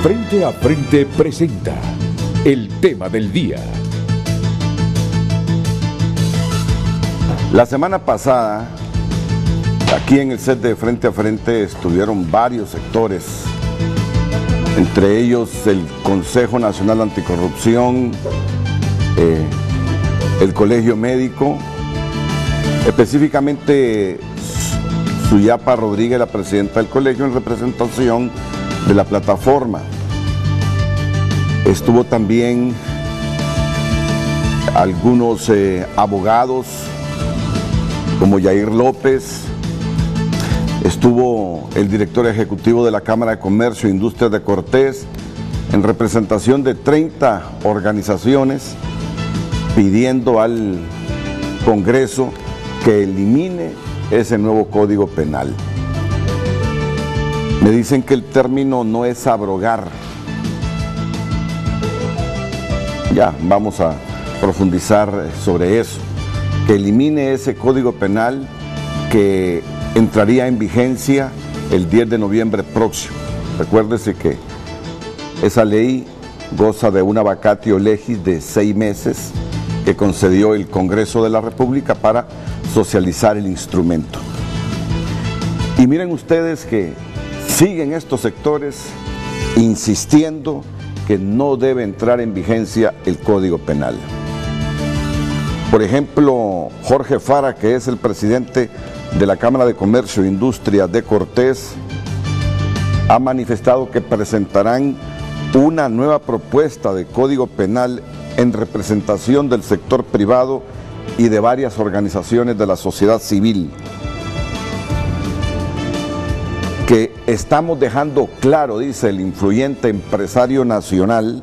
Frente a Frente presenta el tema del día. La semana pasada, aquí en el set de Frente a Frente estuvieron varios sectores, entre ellos el Consejo Nacional Anticorrupción, el Colegio Médico, específicamente Suyapa Rodríguez, la presidenta del colegio, en representación de la plataforma. Estuvo también algunos abogados como Yair López, estuvo el director ejecutivo de la Cámara de Comercio e Industria de Cortés, en representación de 30 organizaciones, pidiendo al Congreso que elimine ese nuevo Código Penal. Me dicen que el término no es abrogar. Ya, vamos a profundizar sobre eso. Que elimine ese Código Penal que entraría en vigencia el 10 de noviembre próximo. Recuérdese que esa ley goza de una vacatio legis de 6 meses que concedió el Congreso de la República para socializar el instrumento. Y miren ustedes que siguen estos sectores insistiendo que no debe entrar en vigencia el Código Penal. Por ejemplo, Jorge Fara, que es el presidente de la Cámara de Comercio e Industria de Cortés, ha manifestado que presentarán una nueva propuesta de Código Penal en representación del sector privado y de varias organizaciones de la sociedad civil, que estamos dejando claro, dice el influyente empresario nacional,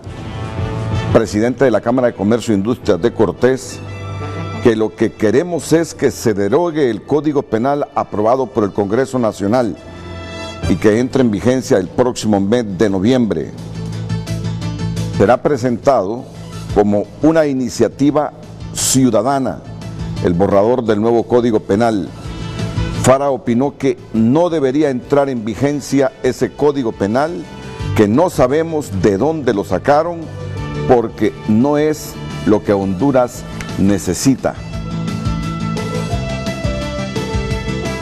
presidente de la Cámara de Comercio e Industria de Cortés, que lo que queremos es que se derogue el Código Penal aprobado por el Congreso Nacional y que entre en vigencia el próximo mes de noviembre. Será presentado como una iniciativa ciudadana el borrador del nuevo Código Penal. Fara opinó que no debería entrar en vigencia ese Código Penal, que no sabemos de dónde lo sacaron, porque no es lo que Honduras necesita.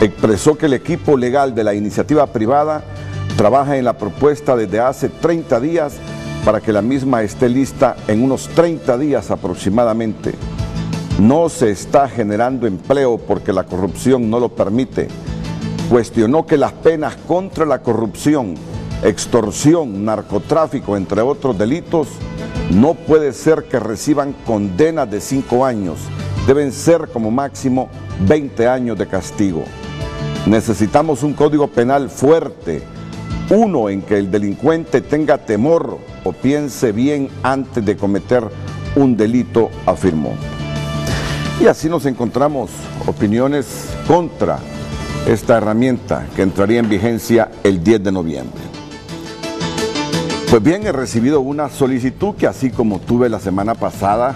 Expresó que el equipo legal de la iniciativa privada trabaja en la propuesta desde hace 30 días para que la misma esté lista en unos 30 días aproximadamente. No se está generando empleo porque la corrupción no lo permite. Cuestionó que las penas contra la corrupción, extorsión, narcotráfico, entre otros delitos, no puede ser que reciban condenas de 5 años. Deben ser como máximo 20 años de castigo. Necesitamos un Código Penal fuerte, uno en que el delincuente tenga temor o piense bien antes de cometer un delito, afirmó. Y así nos encontramos opiniones contra esta herramienta que entraría en vigencia el 10 de noviembre. Pues bien, he recibido una solicitud que, así como tuve la semana pasada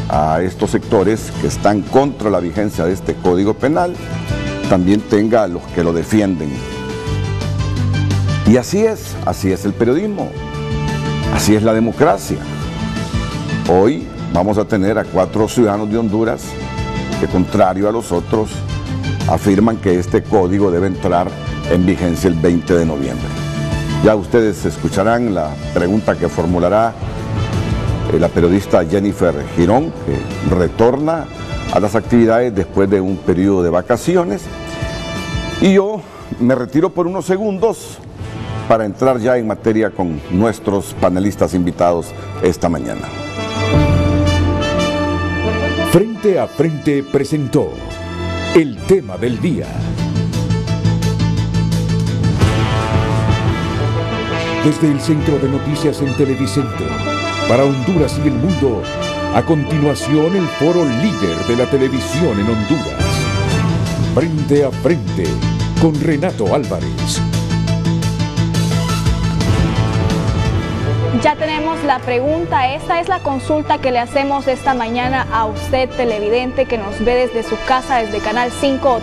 a estos sectores que están contra la vigencia de este Código Penal, también tenga a los que lo defienden. Y así es el periodismo, así es la democracia. Hoy vamos a tener a 4 ciudadanos de Honduras que, contrario a los otros, afirman que este código debe entrar en vigencia el 20 de noviembre. Ya ustedes escucharán la pregunta que formulará la periodista Jennifer Girón, que retorna a las actividades después de un periodo de vacaciones. Y yo me retiro por unos segundos para entrar ya en materia con nuestros panelistas invitados esta mañana. Frente a Frente presentó el tema del día. Desde el Centro de Noticias en Televicentro, para Honduras y el mundo, a continuación el foro líder de la televisión en Honduras. Frente a Frente, con Renato Álvarez. Ya tenemos la pregunta, esta es la consulta que le hacemos esta mañana a usted, televidente, que nos ve desde su casa, desde Canal 5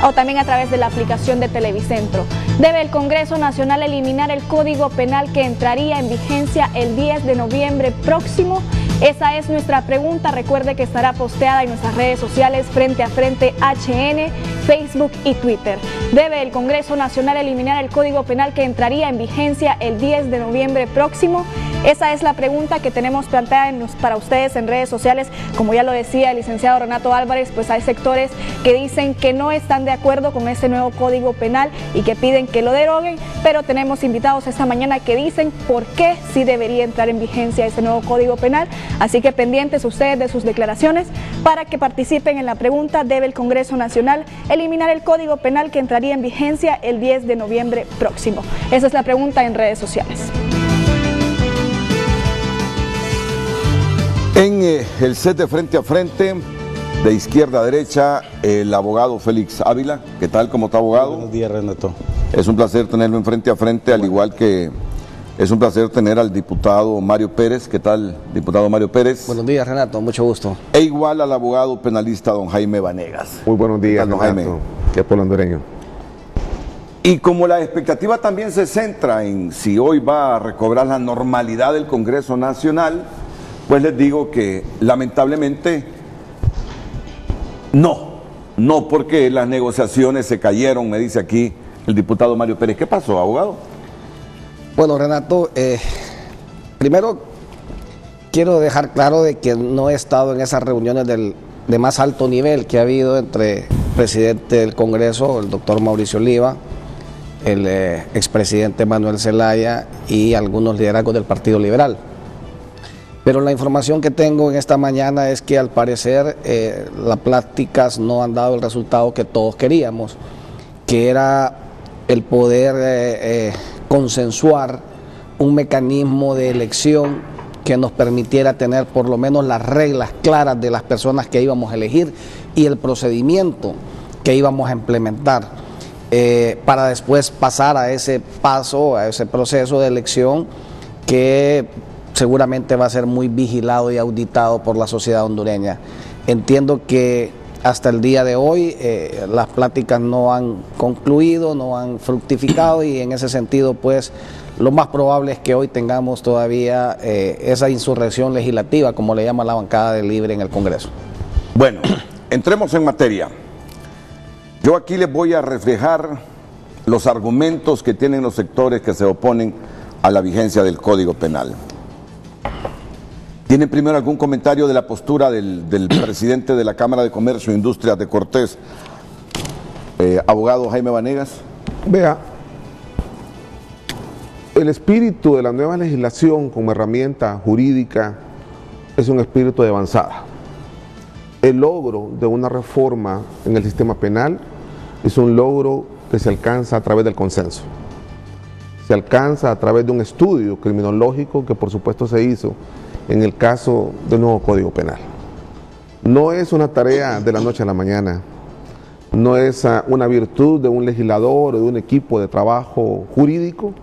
o también a través de la aplicación de Televicentro. ¿Debe el Congreso Nacional eliminar el Código Penal que entraría en vigencia el 10 de noviembre próximo? Esa es nuestra pregunta. Recuerde que estará posteada en nuestras redes sociales Frente a Frente HN, Facebook y Twitter. ¿Debe el Congreso Nacional eliminar el Código Penal que entraría en vigencia el 10 de noviembre próximo? Esa es la pregunta que tenemos planteada para ustedes en redes sociales. Como ya lo decía el licenciado Renato Álvarez, pues hay sectores que dicen que no están de acuerdo con este nuevo Código Penal y que piden que lo deroguen, pero tenemos invitados esta mañana que dicen por qué sí debería entrar en vigencia este nuevo Código Penal. Así que pendientes ustedes de sus declaraciones para que participen en la pregunta: ¿debe el Congreso Nacional eliminar el Código Penal que entraría en vigencia el 10 de noviembre próximo? Esa es la pregunta en redes sociales. En el set de Frente a Frente, de izquierda a derecha, el abogado Félix Ávila. ¿Qué tal? ¿Cómo está, abogado? Buenos días, Renato. Es un placer tenerlo en Frente a Frente, al igual que es un placer tener al diputado Mario Pérez. ¿Qué tal, diputado Mario Pérez? Buenos días, Renato, mucho gusto. E igual al abogado penalista don Jaime Vanegas. Muy buenos días, don Renato. Jaime. ¿Qué pueblo hondureño? Y como la expectativa también se centra en si hoy va a recobrar la normalidad del Congreso Nacional, pues les digo que lamentablemente no, porque las negociaciones se cayeron, me dice aquí el diputado Mario Pérez. ¿Qué pasó, abogado? Bueno, Renato, primero quiero dejar claro de que no he estado en esas reuniones de más alto nivel que ha habido entre el presidente del Congreso, el doctor Mauricio Oliva, el expresidente Manuel Zelaya y algunos liderazgos del Partido Liberal. Pero la información que tengo en esta mañana es que al parecer las pláticas no han dado el resultado que todos queríamos, que era el poder consensuar un mecanismo de elección que nos permitiera tener por lo menos las reglas claras de las personas que íbamos a elegir y el procedimiento que íbamos a implementar para después pasar a ese paso, a ese proceso de elección que seguramente va a ser muy vigilado y auditado por la sociedad hondureña. Entiendo que hasta el día de hoy las pláticas no han concluido, no han fructificado y en ese sentido pues lo más probable es que hoy tengamos todavía esa insurrección legislativa, como le llama la bancada de Libre en el Congreso. Bueno, entremos en materia. Yo aquí les voy a reflejar los argumentos que tienen los sectores que se oponen a la vigencia del Código Penal. ¿Tienen primero algún comentario de la postura del presidente de la Cámara de Comercio e Industrias de Cortés, abogado Jaime Vanegas? Vea, el espíritu de la nueva legislación como herramienta jurídica es un espíritu de avanzada. El logro de una reforma en el sistema penal es un logro que se alcanza a través del consenso. Se alcanza a través de un estudio criminológico que por supuesto se hizo en el caso del nuevo Código Penal. No es una tarea de la noche a la mañana, no es una virtud de un legislador o de un equipo de trabajo jurídico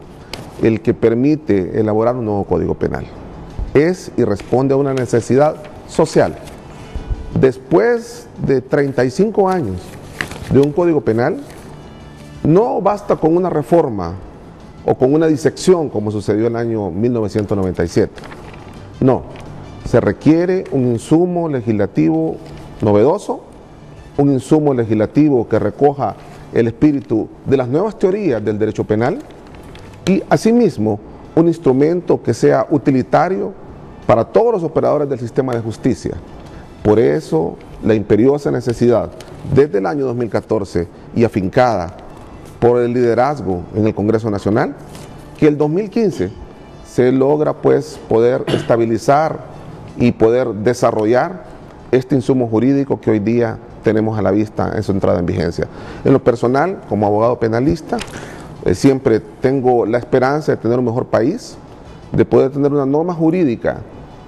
el que permite elaborar un nuevo Código Penal. Es y responde a una necesidad social. Después de 35 años de un Código Penal, no basta con una reforma o con una disección como sucedió en el año 1997. No, se requiere un insumo legislativo novedoso, un insumo legislativo que recoja el espíritu de las nuevas teorías del derecho penal y asimismo un instrumento que sea utilitario para todos los operadores del sistema de justicia. Por eso la imperiosa necesidad desde el año 2014 y afincada por el liderazgo en el Congreso Nacional, que el 2015 se logra pues poder estabilizar y poder desarrollar este insumo jurídico que hoy día tenemos a la vista en su entrada en vigencia. En lo personal, como abogado penalista, siempre tengo la esperanza de tener un mejor país, de poder tener una norma jurídica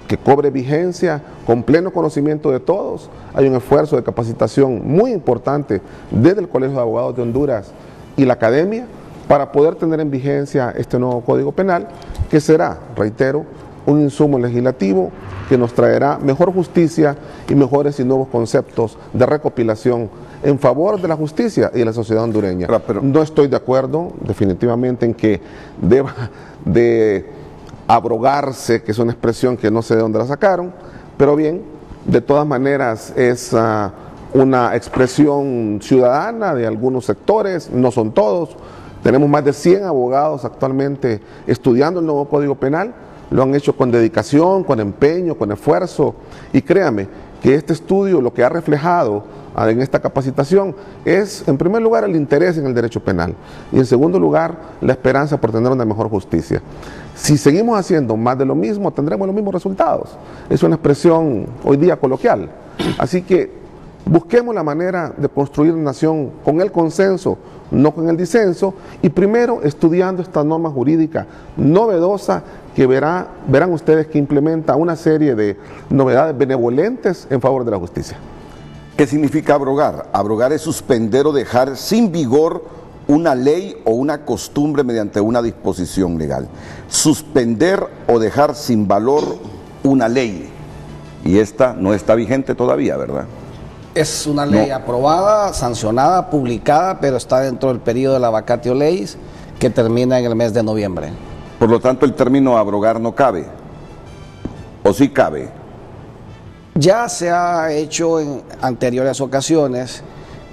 que cobre vigencia con pleno conocimiento de todos. Hay un esfuerzo de capacitación muy importante desde el Colegio de Abogados de Honduras y la Academia para poder tener en vigencia este nuevo Código Penal, que será, reitero, un insumo legislativo que nos traerá mejor justicia y mejores y nuevos conceptos de recopilación en favor de la justicia y de la sociedad hondureña. Pero no estoy de acuerdo definitivamente en que deba de abrogarse, que es una expresión que no sé de dónde la sacaron, pero bien, de todas maneras es una expresión ciudadana de algunos sectores, no son todos. Tenemos más de 100 abogados actualmente estudiando el nuevo Código Penal, lo han hecho con dedicación, con empeño, con esfuerzo, y créame que este estudio lo que ha reflejado en esta capacitación es, en primer lugar, el interés en el derecho penal, y en segundo lugar, la esperanza por tener una mejor justicia. Si seguimos haciendo más de lo mismo, tendremos los mismos resultados. Es una expresión hoy día coloquial. Así que busquemos la manera de construir una nación con el consenso, no con el disenso, y primero estudiando esta norma jurídica novedosa que verán ustedes que implementa una serie de novedades benevolentes en favor de la justicia. ¿Qué significa abrogar? Abrogar es suspender o dejar sin vigor una ley o una costumbre mediante una disposición legal. Suspender o dejar sin valor una ley. Y esta no está vigente todavía, ¿verdad? Es una ley aprobada, sancionada, publicada, pero está dentro del periodo de la vacatio legis que termina en el mes de noviembre. Por lo tanto, el término abrogar no cabe. ¿O sí cabe? Ya se ha hecho en anteriores ocasiones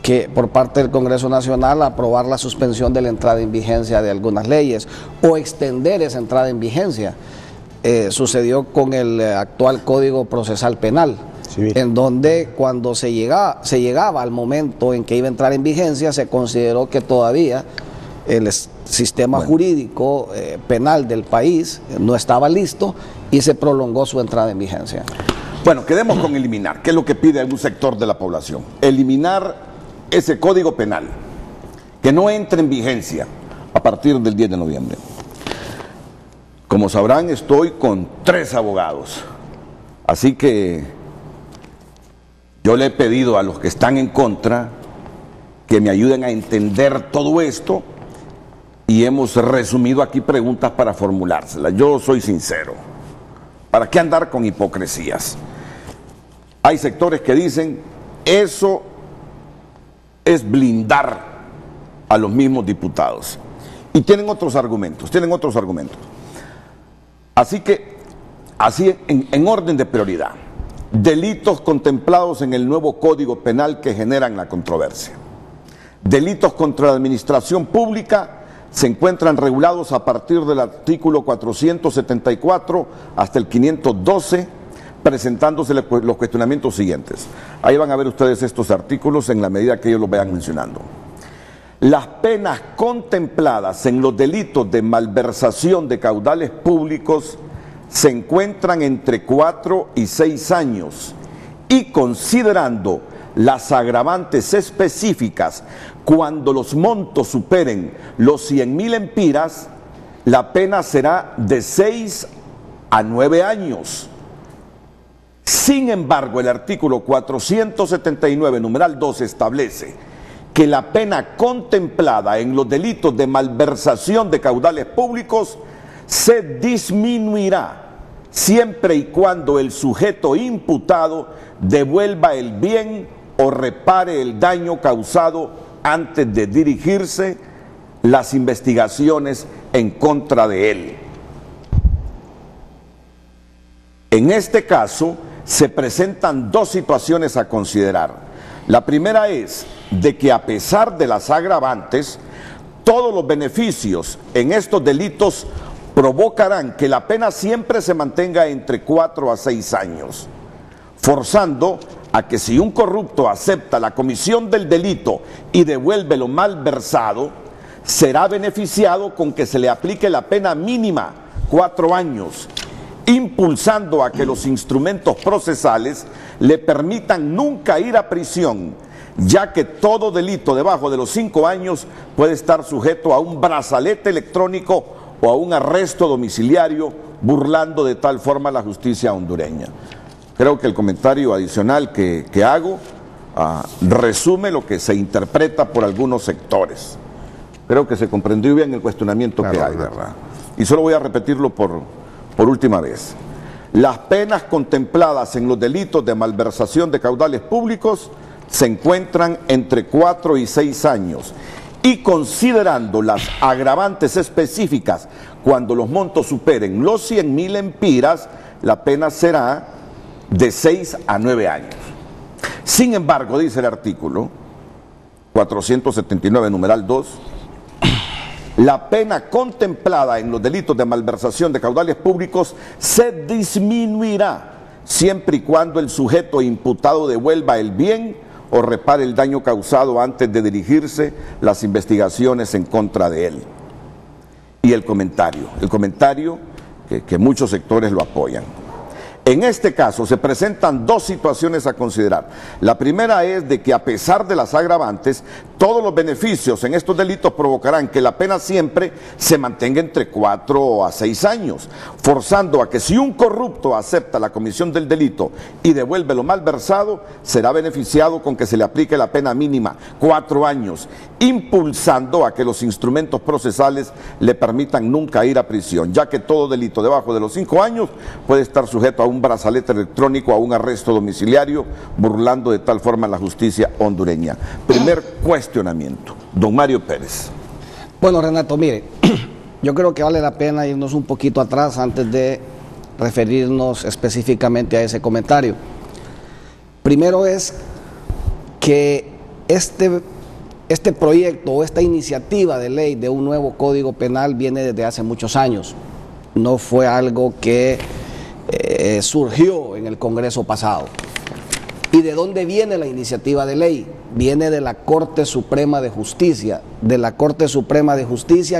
que por parte del Congreso Nacional aprobar la suspensión de la entrada en vigencia de algunas leyes o extender esa entrada en vigencia. Sucedió con el actual Código Procesal Penal, en donde cuando se llegaba al momento en que iba a entrar en vigencia, se consideró que todavía el sistema jurídico penal del país no estaba listo y se prolongó su entrada en vigencia. Bueno, quedemos con eliminar, que es lo que pide algún sector de la población. Eliminar ese código penal, que no entre en vigencia a partir del 10 de noviembre. Como sabrán, estoy con 3 abogados, así que yo le he pedido a los que están en contra que me ayuden a entender todo esto y hemos resumido aquí preguntas para formulárselas. Yo soy sincero. ¿Para qué andar con hipocresías? Hay sectores que dicen, eso es blindar a los mismos diputados. Y tienen otros argumentos, Así que, así en orden de prioridad, delitos contemplados en el nuevo Código Penal que generan la controversia. Delitos contra la administración pública se encuentran regulados a partir del artículo 474 hasta el 512, presentándose los cuestionamientos siguientes. Ahí van a ver ustedes estos artículos en la medida que ellos los vayan mencionando. Las penas contempladas en los delitos de malversación de caudales públicos se encuentran entre 4 y 6 años y considerando las agravantes específicas cuando los montos superen los 100.000 empiras, la pena será de 6 a 9 años. Sin embargo, el artículo 479, numeral 2, establece que la pena contemplada en los delitos de malversación de caudales públicos se disminuirá siempre y cuando el sujeto imputado devuelva el bien o repare el daño causado antes de dirigirse las investigaciones en contra de él. En este caso, se presentan 2 situaciones a considerar. La primera es de que a pesar de las agravantes, todos los beneficios en estos delitos provocarán que la pena siempre se mantenga entre 4 a 6 años, forzando a que si un corrupto acepta la comisión del delito y devuelve lo malversado, será beneficiado con que se le aplique la pena mínima, 4 años, impulsando a que los instrumentos procesales le permitan nunca ir a prisión, ya que todo delito debajo de los 5 años puede estar sujeto a un brazalete electrónico o a un arresto domiciliario, burlando de tal forma la justicia hondureña. Creo que el comentario adicional que hago resume lo que se interpreta por algunos sectores. Creo que se comprendió bien el cuestionamiento que hay, ¿verdad? Y solo voy a repetirlo por última vez. Las penas contempladas en los delitos de malversación de caudales públicos se encuentran entre 4 y 6 años. Y considerando las agravantes específicas, cuando los montos superen los 100.000 empiras, la pena será de 6 a 9 años. Sin embargo, dice el artículo 479, numeral 2, la pena contemplada en los delitos de malversación de caudales públicos se disminuirá siempre y cuando el sujeto imputado devuelva el bien o repare el daño causado antes de dirigirse las investigaciones en contra de él. Y el comentario que muchos sectores lo apoyan. En este caso se presentan dos situaciones a considerar. La primera es de que a pesar de las agravantes, todos los beneficios en estos delitos provocarán que la pena siempre se mantenga entre 4 a 6 años, forzando a que si un corrupto acepta la comisión del delito y devuelve lo malversado, será beneficiado con que se le aplique la pena mínima, 4 años, impulsando a que los instrumentos procesales le permitan nunca ir a prisión, ya que todo delito debajo de los 5 años puede estar sujeto a un brazalete electrónico, a un arresto domiciliario, burlando de tal forma la justicia hondureña. Primer cuestionamiento, don Mario Pérez. Bueno, Renato, mire, yo creo que vale la pena irnos un poquito atrás antes de referirnos específicamente a ese comentario. Primero es que este proyecto o esta iniciativa de ley de un nuevo Código Penal viene desde hace muchos años. No fue algo que surgió en el Congreso pasado. ¿Y de dónde viene la iniciativa de ley? Viene de la Corte Suprema de Justicia,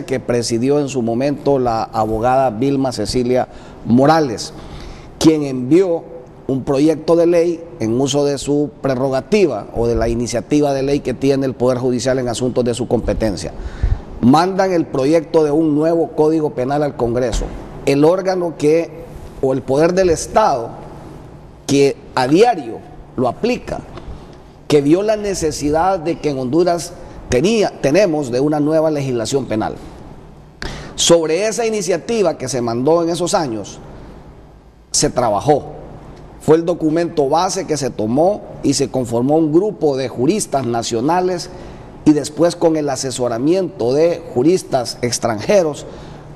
que presidió en su momento la abogada Vilma Cecilia Morales, quien envió un proyecto de ley en uso de su prerrogativa o de la iniciativa de ley que tiene el Poder Judicial en asuntos de su competencia. Mandan el proyecto de un nuevo Código Penal al Congreso, el órgano o el poder del Estado que a diario lo aplica, que vio la necesidad de que en Honduras tenemos de una nueva legislación penal. Sobre esa iniciativa que se mandó en esos años, se trabajó. Fue el documento base que se tomó y se conformó un grupo de juristas nacionales y después con el asesoramiento de juristas extranjeros,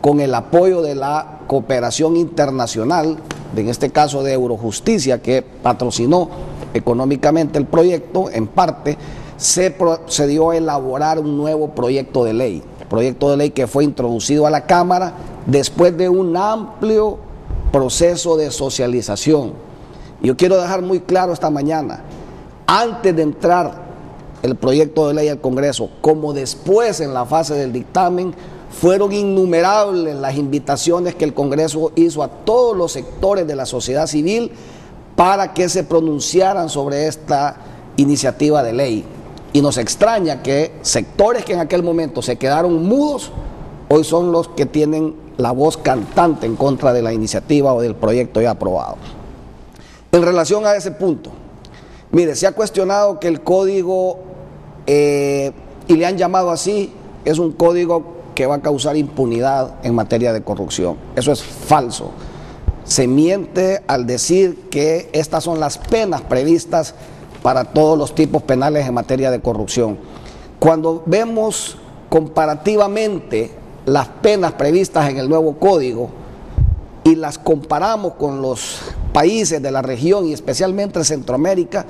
con el apoyo de la cooperación internacional, en este caso de Eurojusticia, que patrocinó económicamente el proyecto, en parte, se procedió a elaborar un nuevo proyecto de ley que fue introducido a la Cámara después de un amplio proceso de socialización. Yo quiero dejar muy claro esta mañana, antes de entrar el proyecto de ley al Congreso, como después en la fase del dictamen, fueron innumerables las invitaciones que el Congreso hizo a todos los sectores de la sociedad civil para que se pronunciaran sobre esta iniciativa de ley. Y nos extraña que sectores que en aquel momento se quedaron mudos, hoy son los que tienen la voz cantante en contra de la iniciativa o del proyecto ya aprobado. En relación a ese punto, mire, se ha cuestionado que el código, y le han llamado así, es un código que va a causar impunidad en materia de corrupción. Eso es falso. Se miente al decir que estas son las penas previstas para todos los tipos penales en materia de corrupción. Cuando vemos comparativamente las penas previstas en el nuevo código y las comparamos con los países de la región y especialmente Centroamérica,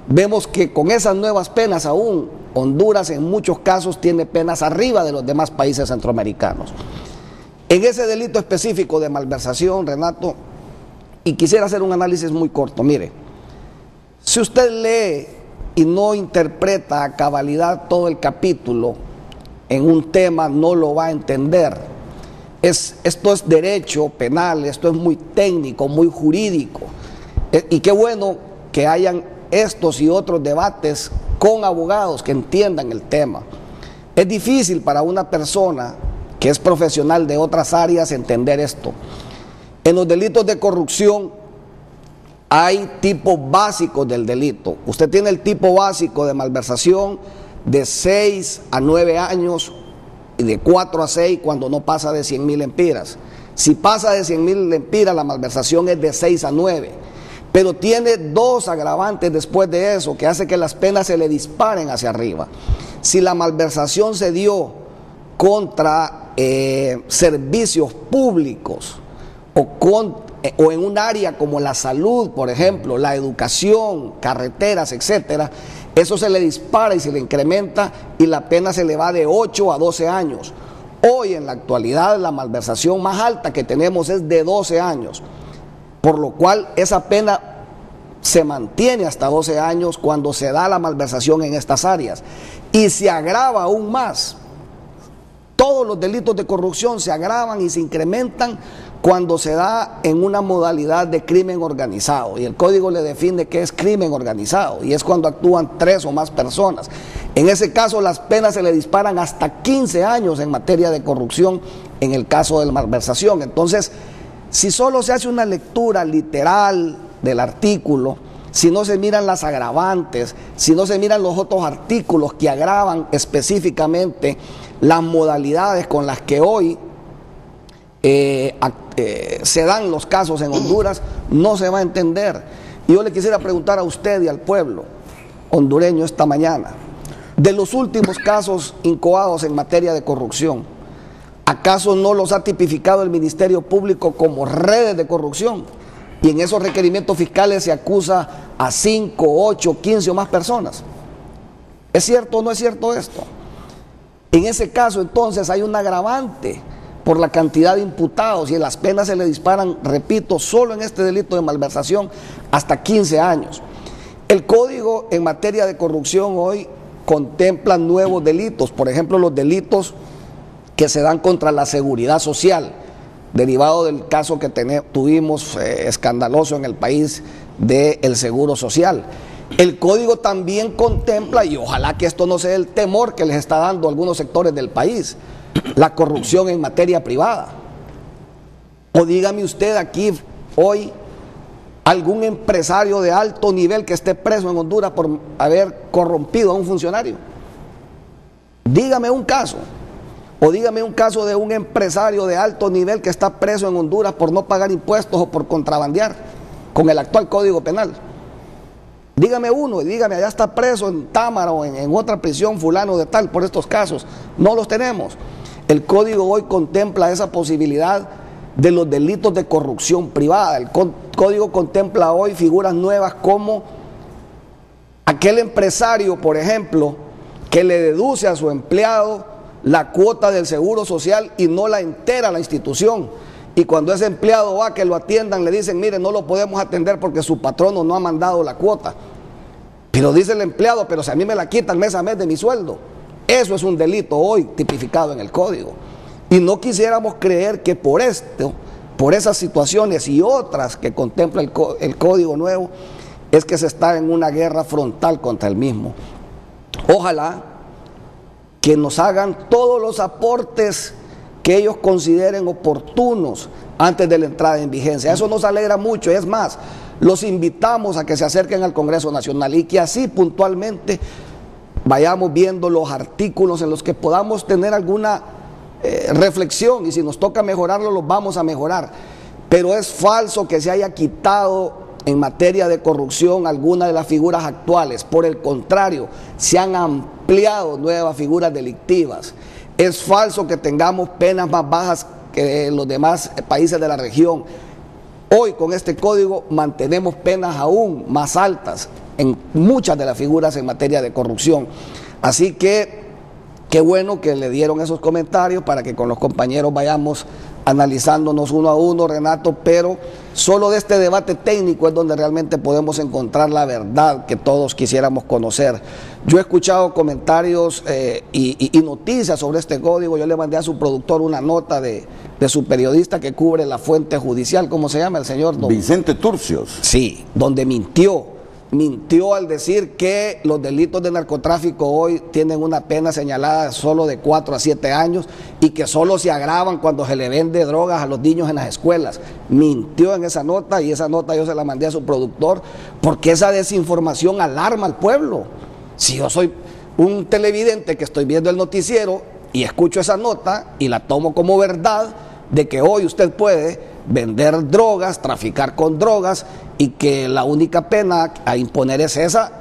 vemos que con esas nuevas penas aún Honduras en muchos casos tiene penas arriba de los demás países centroamericanos. En ese delito específico de malversación, Renato, y quisiera hacer un análisis muy corto, mire, si usted lee y no interpreta a cabalidad todo el capítulo en un tema, no lo va a entender. Esto es derecho penal, esto es muy técnico, muy jurídico, y qué bueno que hayan estos y otros debates con abogados que entiendan el tema. Es difícil para una persona que es profesional de otras áreas entender esto. En los delitos de corrupción hay tipos básicos del delito. Usted tiene el tipo básico de malversación de 6 a 9 años y de 4 a 6 cuando no pasa de 100.000 empiras. Si pasa de 100.000 empiras, la malversación es de 6 a 9. pero tiene dos agravantes después de eso, que hace que las penas se le disparen hacia arriba. Si la malversación se dio contra servicios públicos o en un área como la salud, por ejemplo, la educación, carreteras, etcétera, eso se le dispara y se le incrementa y la pena se le va de 8 a 12 años. Hoy en la actualidad la malversación más alta que tenemos es de 12 años, por lo cual esa pena se mantiene hasta 12 años cuando se da la malversación en estas áreas y se agrava aún más. Todos los delitos de corrupción se agravan y se incrementan cuando se da en una modalidad de crimen organizado, y el código le define qué es crimen organizado, y es cuando actúan 3 o más personas. En ese caso las penas se le disparan hasta 15 años en materia de corrupción en el caso de la malversación. Entonces, si solo se hace una lectura literal del artículo, si no se miran las agravantes, si no se miran los otros artículos que agravan específicamente las modalidades con las que hoy se dan los casos en Honduras, no se va a entender. Y yo le quisiera preguntar a usted y al pueblo hondureño esta mañana, de los últimos casos incoados en materia de corrupción, ¿acaso no los ha tipificado el Ministerio Público como redes de corrupción? Y en esos requerimientos fiscales se acusa a 5, 8, 15 o más personas. ¿Es cierto o no es cierto esto? En ese caso entonces hay un agravante por la cantidad de imputados y las penas se le disparan, repito, solo en este delito de malversación hasta 15 años. El código en materia de corrupción hoy contempla nuevos delitos, por ejemplo los delitos que se dan contra la seguridad social, derivado del caso que tuvimos escandaloso en el país del seguro social. El código también contempla, y ojalá que esto no sea el temor que les está dando algunos sectores del país, la corrupción en materia privada. O dígame usted aquí hoy algún empresario de alto nivel que esté preso en Honduras por haber corrompido a un funcionario. Dígame un caso. O dígame un caso de un empresario de alto nivel que está preso en Honduras por no pagar impuestos o por contrabandear con el actual Código Penal. Dígame uno y dígame, allá está preso en Támara o en otra prisión fulano de tal por estos casos. No los tenemos. El código hoy contempla esa posibilidad de los delitos de corrupción privada. El código contempla hoy figuras nuevas como aquel empresario, por ejemplo, que le deduce a su empleado la cuota del seguro social y no la entera la institución. Y cuando ese empleado va a que lo atiendan, le dicen, mire, no lo podemos atender porque su patrono no ha mandado la cuota. Pero dice el empleado, pero si a mí me la quitan mes a mes de mi sueldo. Eso es un delito hoy tipificado en el código. Y no quisiéramos creer que por esto, por esas situaciones y otras que contempla el código nuevo, es que se está en una guerra frontal contra el mismo. Ojalá que nos hagan todos los aportes que ellos consideren oportunos antes de la entrada en vigencia. Eso nos alegra mucho. Es más, los invitamos a que se acerquen al Congreso Nacional y que así puntualmente vayamos viendo los artículos en los que podamos tener alguna reflexión, y si nos toca mejorarlo, los vamos a mejorar. Pero es falso que se haya quitado en materia de corrupción alguna de las figuras actuales. Por el contrario, se han ampliado nuevas figuras delictivas. Es falso que tengamos penas más bajas que los demás países de la región. Hoy con este código mantenemos penas aún más altas en muchas de las figuras en materia de corrupción. Así que qué bueno que le dieron esos comentarios para que con los compañeros vayamos analizándonos uno a uno, Renato, pero solo de este debate técnico es donde realmente podemos encontrar la verdad que todos quisiéramos conocer. Yo he escuchado comentarios y noticias sobre este código. Yo le mandé a su productor una nota de su periodista que cubre la fuente judicial, ¿cómo se llama el señor? Vicente Turcios. Sí, donde mintió al decir que los delitos de narcotráfico hoy tienen una pena señalada solo de 4 a 7 años y que solo se agravan cuando se le vende drogas a los niños en las escuelas. Mintió en esa nota, y esa nota yo se la mandé a su productor porque esa desinformación alarma al pueblo. Si yo soy un televidente que estoy viendo el noticiero y escucho esa nota y la tomo como verdad de que hoy usted puede vender drogas, traficar con drogas, y que la única pena a imponer es esa,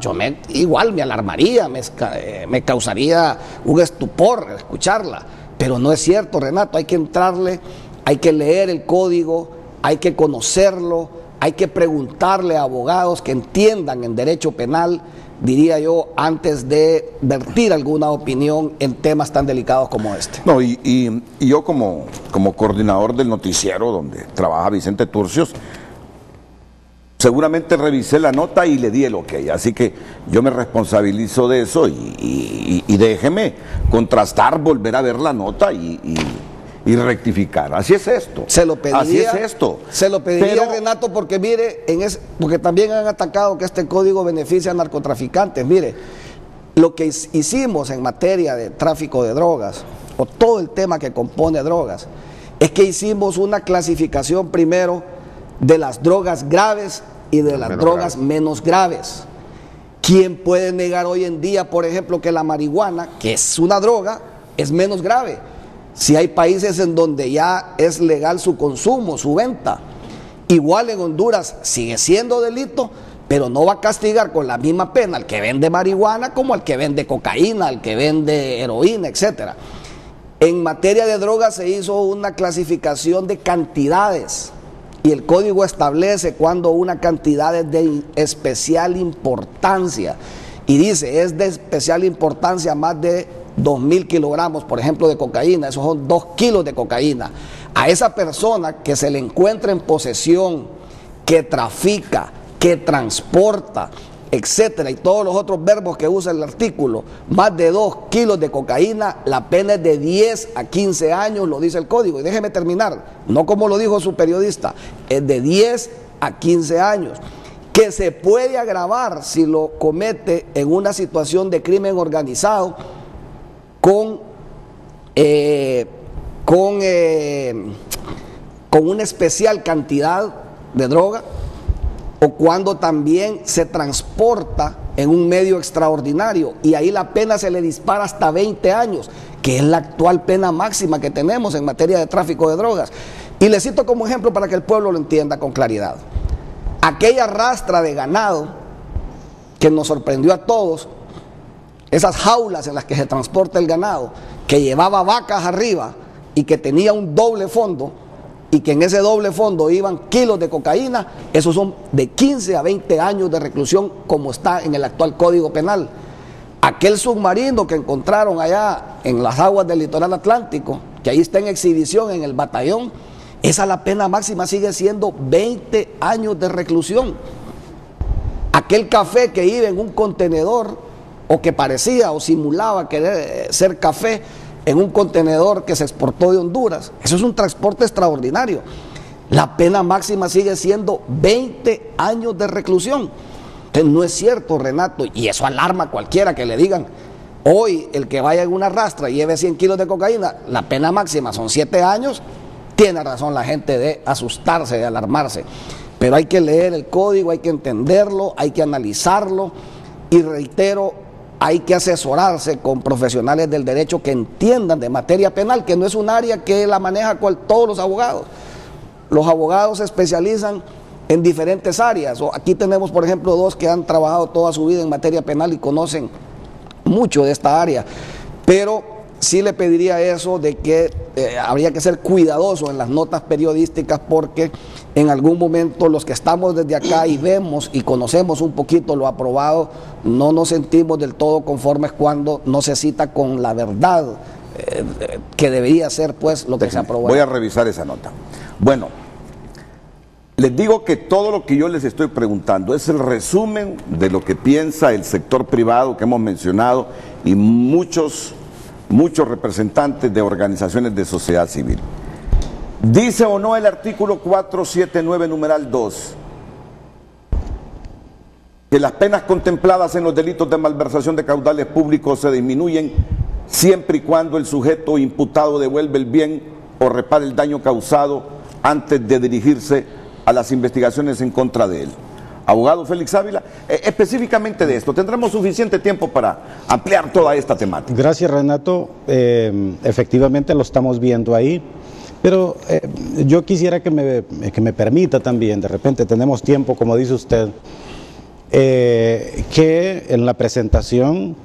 igual me alarmaría, me causaría un estupor escucharla. Pero no es cierto, Renato, hay que entrarle, hay que leer el código, hay que conocerlo, hay que preguntarle a abogados que entiendan en derecho penal, diría yo, antes de vertir alguna opinión en temas tan delicados como este. No, y yo como coordinador del noticiero donde trabaja Vicente Turcios, seguramente revisé la nota y le di el ok, así que yo me responsabilizo de eso y déjeme contrastar, volver a ver la nota y rectificar. Así es esto. Se lo pediría, así es esto. Se lo pediría, Renato, porque mire, porque también han atacado que este código beneficia a narcotraficantes. Mire, lo que hicimos en materia de tráfico de drogas, o todo el tema que compone drogas, es que hicimos una clasificación primero de las drogas graves y de las drogas menos graves. ¿Quién puede negar hoy en día, por ejemplo, que la marihuana, que es una droga, es menos grave? Si hay países en donde ya es legal su consumo, su venta. Igual en Honduras sigue siendo delito, pero no va a castigar con la misma pena al que vende marihuana como al que vende cocaína, al que vende heroína, etcétera. En materia de drogas se hizo una clasificación de cantidades y el código establece cuando una cantidad es de especial importancia, y dice, es de especial importancia más de 2.000 kilogramos, por ejemplo, de cocaína. Esos son 2 kilos de cocaína. A esa persona que se le encuentra en posesión, que trafica, que transporta, etcétera, y todos los otros verbos que usa el artículo, más de 2 kilos de cocaína, la pena es de 10 a 15 años, lo dice el código. Y déjeme terminar, no como lo dijo su periodista, es de 10 a 15 años, que se puede agravar si lo comete en una situación de crimen organizado con una especial cantidad de droga, o cuando también se transporta en un medio extraordinario, y ahí la pena se le dispara hasta 20 años, que es la actual pena máxima que tenemos en materia de tráfico de drogas. Y le cito como ejemplo para que el pueblo lo entienda con claridad. Aquella rastra de ganado que nos sorprendió a todos, esas jaulas en las que se transporta el ganado, que llevaba vacas arriba y que tenía un doble fondo, y que en ese doble fondo iban kilos de cocaína, esos son de 15 a 20 años de reclusión, como está en el actual Código Penal. Aquel submarino que encontraron allá en las aguas del litoral atlántico, que ahí está en exhibición en el batallón, esa la pena máxima sigue siendo 20 años de reclusión. Aquel café que iba en un contenedor, o que parecía o simulaba querer ser café, en un contenedor que se exportó de Honduras, eso es un transporte extraordinario. La pena máxima sigue siendo 20 años de reclusión. Entonces no es cierto, Renato, y eso alarma a cualquiera que le digan, hoy el que vaya en una rastra y lleve 100 kilos de cocaína, la pena máxima son 7 años, tiene razón la gente de asustarse, de alarmarse. Pero hay que leer el código, hay que entenderlo, hay que analizarlo, y reitero, hay que asesorarse con profesionales del derecho que entiendan de materia penal, que no es un área que la maneja todos los abogados. Los abogados se especializan en diferentes áreas. Aquí tenemos, por ejemplo, 2 que han trabajado toda su vida en materia penal y conocen mucho de esta área. Pero sí le pediría eso de que habría que ser cuidadoso en las notas periodísticas, porque en algún momento los que estamos desde acá y vemos y conocemos un poquito lo aprobado, no nos sentimos del todo conformes cuando no se cita con la verdad que debería ser, pues, lo que se aprobó. Voy a revisar esa nota. Bueno, les digo que todo lo que yo les estoy preguntando es el resumen de lo que piensa el sector privado que hemos mencionado y muchos representantes de organizaciones de sociedad civil. ¿Dice o no el artículo 479, numeral 2, que las penas contempladas en los delitos de malversación de caudales públicos se disminuyen siempre y cuando el sujeto imputado devuelve el bien o repare el daño causado antes de dirigirse a las investigaciones en contra de él? Abogado Félix Ávila, específicamente de esto, ¿tendremos suficiente tiempo para ampliar toda esta temática? Gracias, Renato. Efectivamente lo estamos viendo ahí, Pero yo quisiera que me permita también, de repente tenemos tiempo, como dice usted, que en la presentación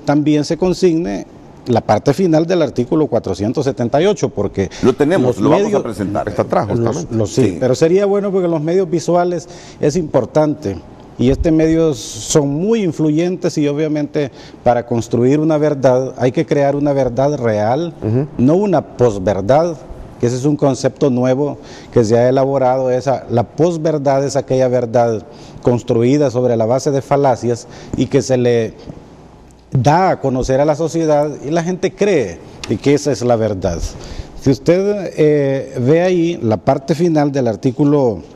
también se consigne la parte final del artículo 478, porque lo tenemos, lo vamos a presentar. Está atrás, justamente. Sí, pero sería bueno porque los medios visuales es importante. Y estos medios son muy influyentes y obviamente para construir una verdad hay que crear una verdad real, no una posverdad, que ese es un concepto nuevo que se ha elaborado. La posverdad es aquella verdad construida sobre la base de falacias y que se le da a conocer a la sociedad y la gente cree que esa es la verdad. Si usted ve ahí la parte final del artículo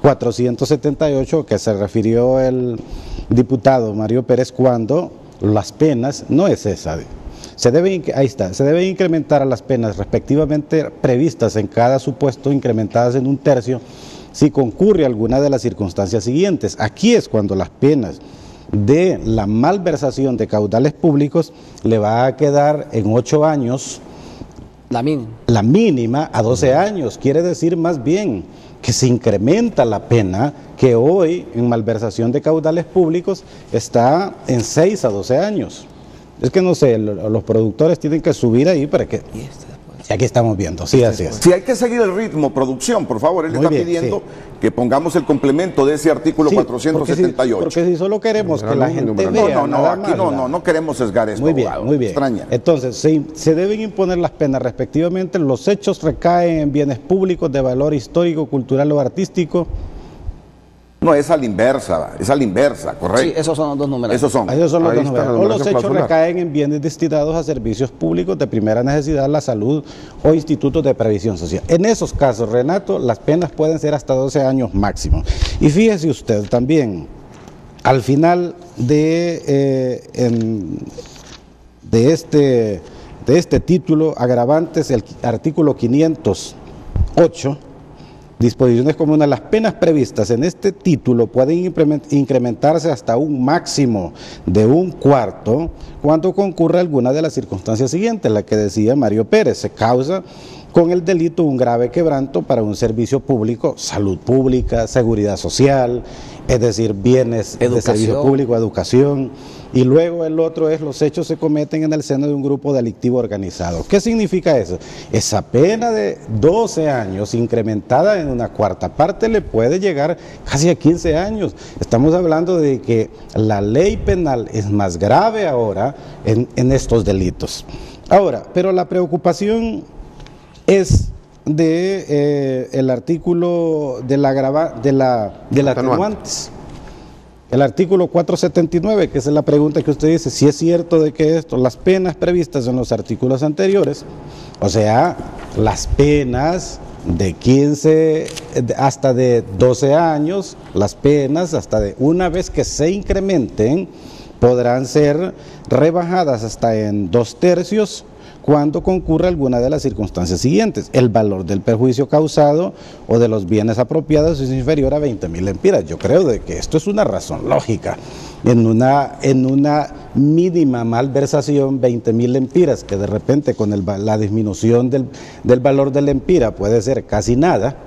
478 que se refirió el diputado Mario Pérez cuando las penas, no es esa, ahí está, se debe incrementar a las penas respectivamente previstas en cada supuesto, incrementadas en 1/3 si concurre alguna de las circunstancias siguientes. Aquí es cuando las penas de la malversación de caudales públicos le va a quedar en 8 años, la mínima a 12 años, quiere decir más bien que se incrementa la pena que hoy en malversación de caudales públicos está en 6 a 12 años. Es que no sé, los productores tienen que subir ahí para que... Y aquí estamos viendo, sí, así es. Si hay que seguir el ritmo, producción, por favor, él está pidiendo que pongamos el complemento de ese artículo 478. Porque si solo queremos que la gente vea... No queremos sesgar esto. Muy bien, muy bien. Extraña. Entonces, se deben imponer las penas respectivamente. Los hechos recaen en bienes públicos de valor histórico, cultural o artístico. No, es a la inversa, correcto. Sí, esos son los dos números. Esos son los dos números. O los hechos clausular. recaen en bienes destinados a servicios públicos de primera necesidad, la salud o institutos de previsión social. En esos casos, Renato, las penas pueden ser hasta 12 años máximo. Y fíjese usted también, al final de este título, agravantes, el artículo 508, disposiciones comunes, las penas previstas en este título pueden incrementarse hasta un máximo de 1/4 cuando concurra alguna de las circunstancias siguientes, la que decía Mario Pérez: se causa con el delito un grave quebranto para un servicio público, salud pública, seguridad social, es decir, bienes de servicio público, educación. Y luego el otro es: los hechos se cometen en el seno de un grupo delictivo organizado. ¿Qué significa eso? Esa pena de 12 años incrementada en una 1/4 parte le puede llegar casi a 15 años. Estamos hablando de que la ley penal es más grave ahora en estos delitos. Ahora, pero la preocupación es de el artículo de la atenuantes. El artículo 479, que es la pregunta que usted dice, si es cierto de que las penas previstas en los artículos anteriores, o sea, las penas de 15 hasta de 12 años, las penas hasta de una vez que se incrementen, podrán ser rebajadas hasta en 2/3 cuando concurra alguna de las circunstancias siguientes: el valor del perjuicio causado o de los bienes apropiados es inferior a 20.000 lempiras. Yo creo de que esto es una razón lógica. En una mínima malversación, 20.000 lempiras, que de repente con la disminución del valor del lempira puede ser casi nada,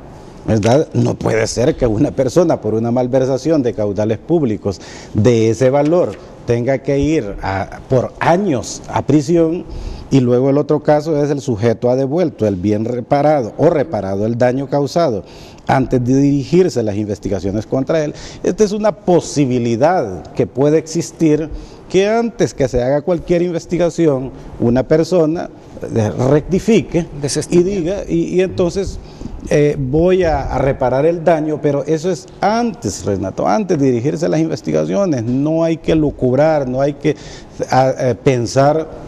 ¿verdad? No puede ser que una persona por una malversación de caudales públicos de ese valor tenga que ir por años a prisión. Y luego el otro caso es: el sujeto ha devuelto el bien reparado o reparado el daño causado antes de dirigirse las investigaciones contra él. Esta es una posibilidad que puede existir, que antes que se haga cualquier investigación, una persona rectifique y diga, y entonces voy a reparar el daño, pero eso es antes, Renato, antes de dirigirse a las investigaciones. No hay que lucubrar, no hay que pensar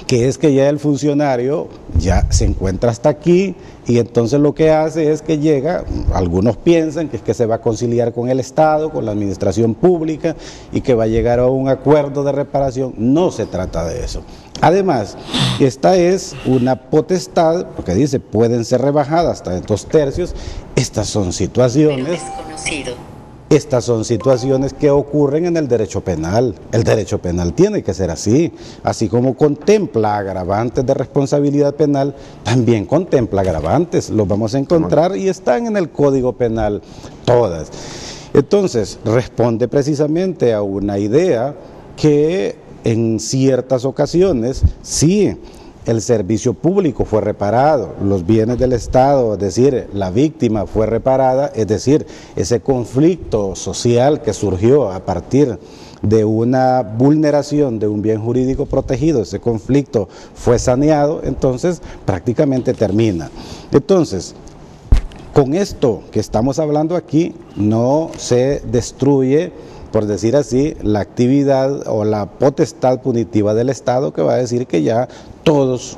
que es que ya el funcionario ya se encuentra hasta aquí y entonces lo que hace es que llega, algunos piensan que es que se va a conciliar con el Estado, con la administración pública y que va a llegar a un acuerdo de reparación. No se trata de eso. Además, esta es una potestad, porque dice pueden ser rebajadas hasta en 2/3. Estas son situaciones Estas son situaciones que ocurren en el derecho penal. El derecho penal tiene que ser así. Así como contempla agravantes de responsabilidad penal, también contempla agravantes. Los vamos a encontrar y están en el Código Penal todas. Entonces, responde precisamente a una idea que en ciertas ocasiones, sí, el servicio público fue reparado, los bienes del Estado, es decir, la víctima fue reparada, es decir, ese conflicto social que surgió a partir de una vulneración de un bien jurídico protegido, ese conflicto fue saneado, entonces prácticamente termina. Entonces, con esto que estamos hablando aquí, no se destruye, por decir así, la actividad o la potestad punitiva del Estado, que va a decir que ya todos,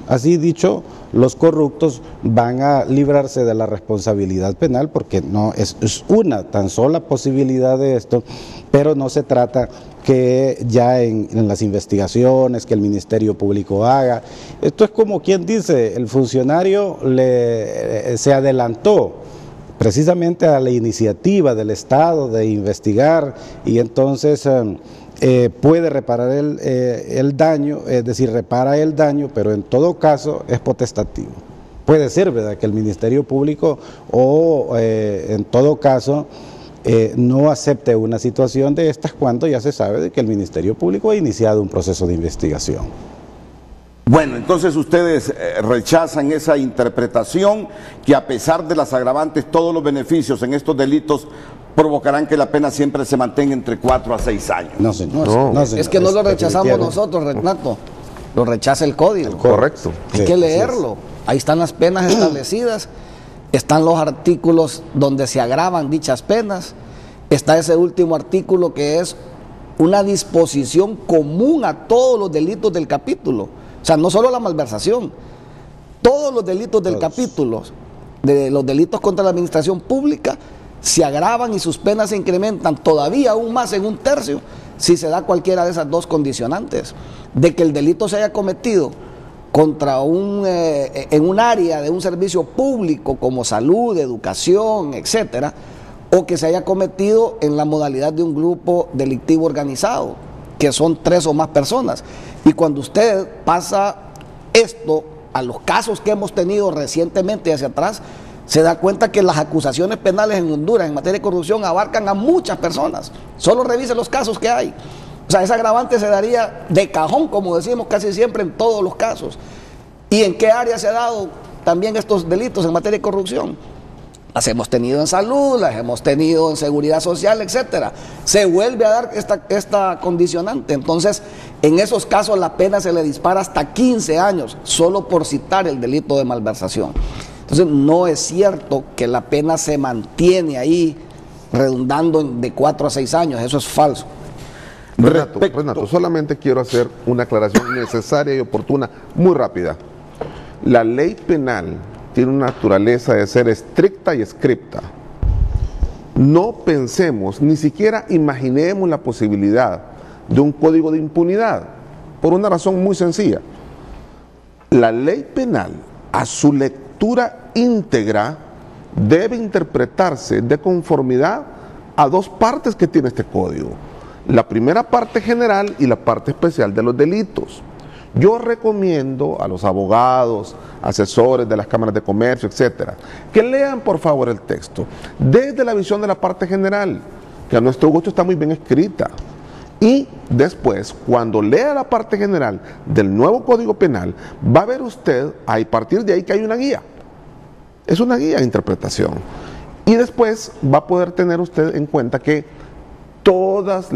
así dicho, los corruptos van a librarse de la responsabilidad penal, porque no es una tan sola posibilidad de esto, pero no se trata que ya en las investigaciones que el Ministerio Público haga. Esto es como quien dice, el funcionario se adelantó precisamente a la iniciativa del Estado de investigar y entonces puede reparar el daño, es decir, repara el daño, pero en todo caso es potestativo. Puede ser, ¿verdad?, que el Ministerio Público o en todo caso no acepte una situación de estas cuando ya se sabe de que el Ministerio Público ha iniciado un proceso de investigación. Bueno, entonces ustedes rechazan esa interpretación que a pesar de las agravantes, todos los beneficios en estos delitos provocarán que la pena siempre se mantenga entre 4 a 6 años. No, señor. No, señor. Es que no lo rechazamos nosotros, Renato, lo rechaza el Código. Correcto. Hay que leerlo. Ahí están las penas establecidas, están los artículos donde se agravan dichas penas, está ese último artículo que es una disposición común a todos los delitos del capítulo. O sea, no solo la malversación, todos los delitos del capítulo, de los delitos contra la administración pública, se agravan y sus penas se incrementan todavía aún más en 1/3 si se da cualquiera de esas dos condicionantes. De que el delito se haya cometido contra en un área de un servicio público como salud, educación, etcétera, o que se haya cometido en la modalidad de un grupo delictivo organizado, que son 3 o más personas. Y cuando usted pasa esto a los casos que hemos tenido recientemente hacia atrás, se da cuenta que las acusaciones penales en Honduras en materia de corrupción abarcan a muchas personas. Solo revise los casos que hay. O sea, ese agravante se daría de cajón, como decimos casi siempre en todos los casos. ¿Y en qué área se ha dado también estos delitos en materia de corrupción? Las hemos tenido en salud, las hemos tenido en seguridad social, etcétera. Se vuelve a dar esta condicionante. Entonces, en esos casos la pena se le dispara hasta 15 años, solo por citar el delito de malversación. Entonces, no es cierto que la pena se mantiene ahí redundando de 4 a 6 años. Eso es falso. Renato, solamente quiero hacer una aclaración necesaria y oportuna, muy rápida. La ley penal tiene una naturaleza de ser estricta y escripta. No pensemos, ni siquiera imaginemos la posibilidad de un código de impunidad, por una razón muy sencilla. La ley penal, a su lectura íntegra, debe interpretarse de conformidad a 2 partes que tiene este código. La primera parte general y la parte especial de los delitos. Yo recomiendo a los abogados, asesores de las cámaras de comercio, etcétera, que lean por favor el texto desde la visión de la parte general, que a nuestro gusto está muy bien escrita. Y después, cuando lea la parte general del nuevo Código Penal, va a ver usted, a partir de ahí, que hay una guía. Es una guía de interpretación. Y después va a poder tener usted en cuenta que todos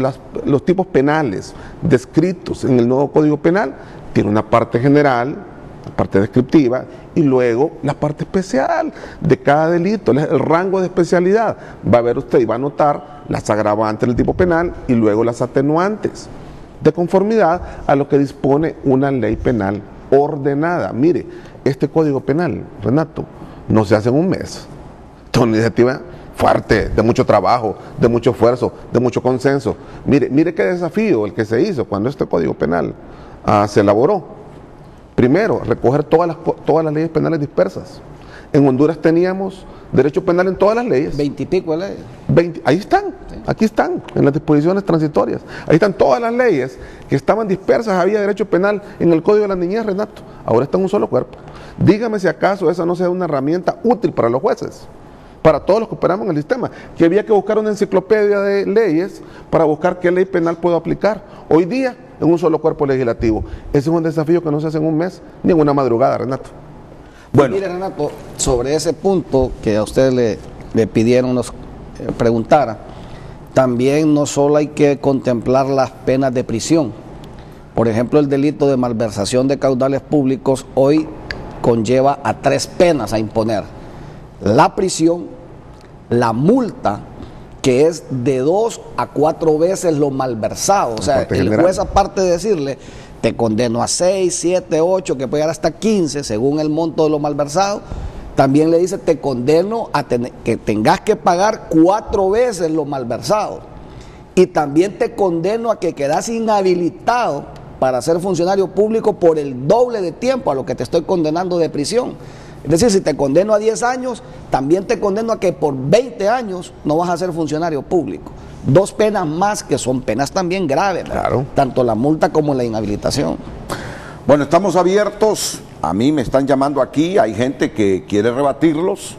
los tipos penales descritos en el nuevo Código Penal tiene una parte general, la parte descriptiva, y luego la parte especial de cada delito, el rango de especialidad. Va a ver usted y va a notar las agravantes del tipo penal y luego las atenuantes, de conformidad a lo que dispone una ley penal ordenada. Mire, este Código Penal, Renato, no se hace en un mes. Es una iniciativa fuerte, de mucho trabajo, de mucho esfuerzo, de mucho consenso. Mire qué desafío el que se hizo cuando este Código Penal se elaboró. Primero, recoger todas las leyes penales dispersas. En Honduras teníamos derecho penal en todas las leyes. 20 y pico de leyes. 20, ahí están, aquí están, en las disposiciones transitorias. Ahí están todas las leyes que estaban dispersas, había derecho penal en el Código de la Niñez, Renato. Ahora está en un solo cuerpo. Dígame si acaso esa no sea una herramienta útil para los jueces, para todos los que operamos en el sistema, que había que buscar una enciclopedia de leyes para buscar qué ley penal puedo aplicar. Hoy día, en un solo cuerpo legislativo. Ese es un desafío que no se hace en un mes, ni en una madrugada, Renato. Bueno. Mire, Renato, sobre ese punto que a usted le pidieron nos preguntara, también no solo hay que contemplar las penas de prisión. Por ejemplo, el delito de malversación de caudales públicos hoy conlleva a 3 penas a imponer: la prisión, la multa, que es de 2 a 4 veces lo malversado. O sea, el juez, aparte de decirle, te condeno a 6, 7, 8, que puede llegar hasta 15, según el monto de lo malversado, también le dice, te condeno a que tengas que pagar 4 veces lo malversado. Y también te condeno a que quedas inhabilitado para ser funcionario público por el doble de tiempo a lo que te estoy condenando de prisión. Es decir, si te condeno a 10 años, también te condeno a que por 20 años no vas a ser funcionario público. 2 penas más, que son penas también graves, claro, tanto la multa como la inhabilitación. Bueno, estamos abiertos. A mí me están llamando aquí, hay gente que quiere rebatirlos,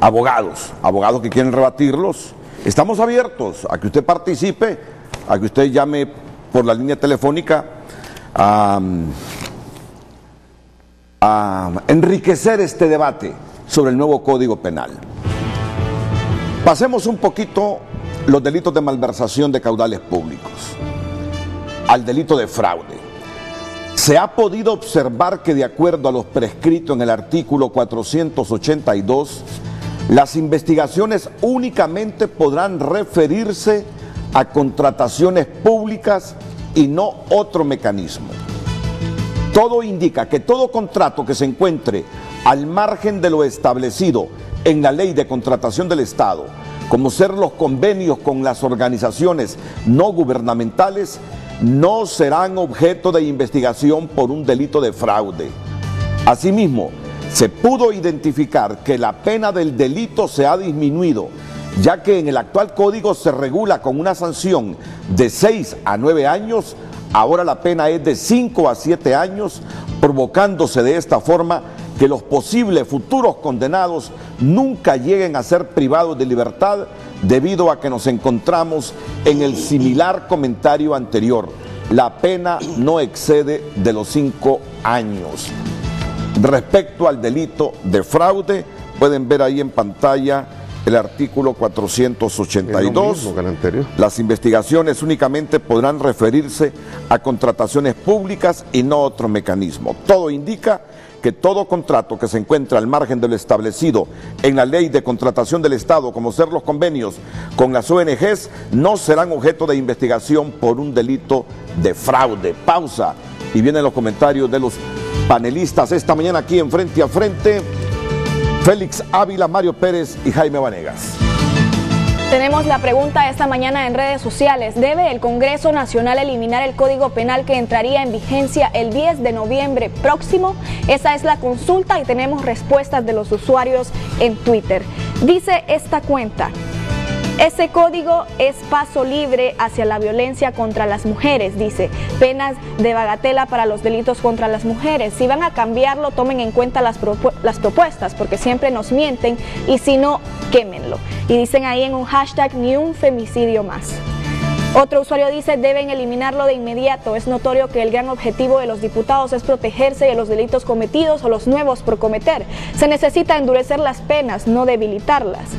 abogados que quieren rebatirlos. Estamos abiertos a que usted participe, a que usted llame por la línea telefónica a enriquecer este debate sobre el nuevo Código Penal. Pasemos un poquito los delitos de malversación de caudales públicos al delito de fraude. Se ha podido observar que, de acuerdo a los prescritos en el artículo 482, las investigaciones únicamente podrán referirse a contrataciones públicas y no otro mecanismo. Todo indica que todo contrato que se encuentre al margen de lo establecido en la Ley de Contratación del Estado, como ser los convenios con las organizaciones no gubernamentales, no serán objeto de investigación por un delito de fraude. Asimismo, se pudo identificar que la pena del delito se ha disminuido, ya que en el actual código se regula con una sanción de 6 a 9 años, ahora la pena es de 5 a 7 años, provocándose de esta forma que los posibles futuros condenados nunca lleguen a ser privados de libertad, debido a que nos encontramos en el similar comentario anterior. La pena no excede de los 5 años. Respecto al delito de fraude, pueden ver ahí en pantalla el artículo 482. Las investigaciones únicamente podrán referirse a contrataciones públicas y no otro mecanismo. Todo indica que todo contrato que se encuentra al margen de lo establecido en la Ley de Contratación del Estado, como ser los convenios con las ONGs, no serán objeto de investigación por un delito de fraude. Pausa y vienen los comentarios de los panelistas esta mañana aquí en Frente a Frente: Félix Ávila, Mario Pérez y Jaime Vanegas. Tenemos la pregunta esta mañana en redes sociales. ¿Debe el Congreso Nacional eliminar el Código Penal que entraría en vigencia el 10 de noviembre próximo? Esa es la consulta y tenemos respuestas de los usuarios en Twitter. Dice esta cuenta: ese código es paso libre hacia la violencia contra las mujeres, dice. Penas de bagatela para los delitos contra las mujeres. Si van a cambiarlo, tomen en cuenta las propuestas, porque siempre nos mienten, y si no, quémenlo. Y dicen ahí en un hashtag, ni un femicidio más. Otro usuario dice, deben eliminarlo de inmediato. Es notorio que el gran objetivo de los diputados es protegerse de los delitos cometidos o los nuevos por cometer. Se necesita endurecer las penas, no debilitarlas.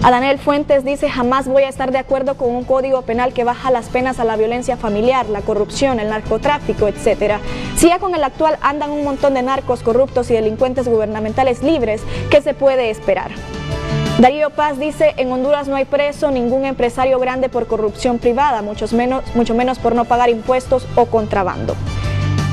Daniel Fuentes dice, jamás voy a estar de acuerdo con un código penal que baja las penas a la violencia familiar, la corrupción, el narcotráfico, etc. Si ya con el actual andan un montón de narcos corruptos y delincuentes gubernamentales libres, ¿qué se puede esperar? Darío Paz dice, en Honduras no hay preso ningún empresario grande por corrupción privada, mucho menos por no pagar impuestos o contrabando.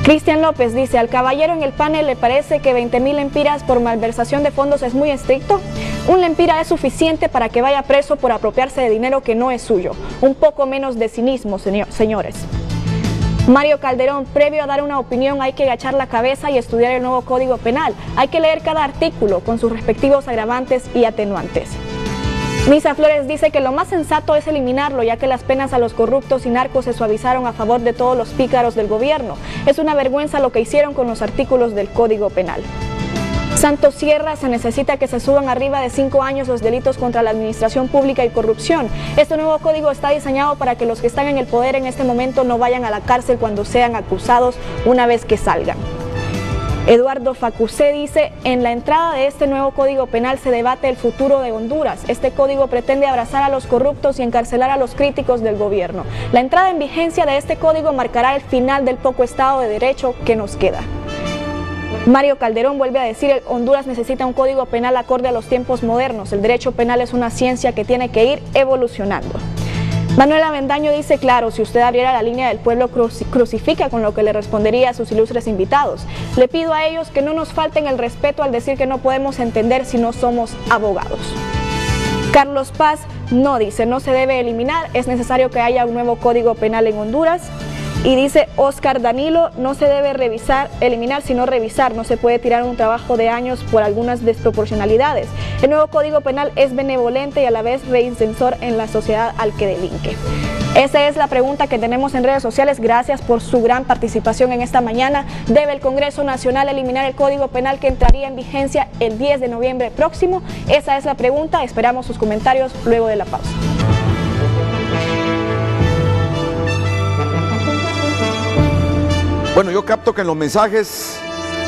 Cristian López dice, al caballero en el panel, ¿le parece que 20.000 lempiras por malversación de fondos es muy estricto? Un lempira es suficiente para que vaya preso por apropiarse de dinero que no es suyo. Un poco menos de cinismo, señores. Mario Calderón, previo a dar una opinión hay que agachar la cabeza y estudiar el nuevo Código Penal. Hay que leer cada artículo con sus respectivos agravantes y atenuantes. Misa Flores dice que lo más sensato es eliminarlo, ya que las penas a los corruptos y narcos se suavizaron a favor de todos los pícaros del gobierno. Es una vergüenza lo que hicieron con los artículos del Código Penal. Santos Sierra, se necesita que se suban arriba de 5 años los delitos contra la administración pública y corrupción. Este nuevo código está diseñado para que los que están en el poder en este momento no vayan a la cárcel cuando sean acusados una vez que salgan. Eduardo Facusé dice, en la entrada de este nuevo Código Penal se debate el futuro de Honduras. Este código pretende abrazar a los corruptos y encarcelar a los críticos del gobierno. La entrada en vigencia de este código marcará el final del poco Estado de Derecho que nos queda. Mario Calderón vuelve a decir, Honduras necesita un código penal acorde a los tiempos modernos. El derecho penal es una ciencia que tiene que ir evolucionando. Manuel Avendaño dice, claro, si usted abriera la línea del pueblo, crucifica, con lo que le respondería a sus ilustres invitados. Le pido a ellos que no nos falten el respeto al decir que no podemos entender si no somos abogados. Carlos Paz no dice, no se debe eliminar, es necesario que haya un nuevo código penal en Honduras. Y dice Oscar Danilo, no se debe eliminar, sino revisar. No se puede tirar un trabajo de años por algunas desproporcionalidades. El nuevo Código Penal es benevolente y a la vez reincensor en la sociedad al que delinque. Esa es la pregunta que tenemos en redes sociales. Gracias por su gran participación en esta mañana. ¿Debe el Congreso Nacional eliminar el Código Penal que entraría en vigencia el 10 de noviembre próximo? Esa es la pregunta. Esperamos sus comentarios luego de la pausa. Bueno, yo capto que en los mensajes,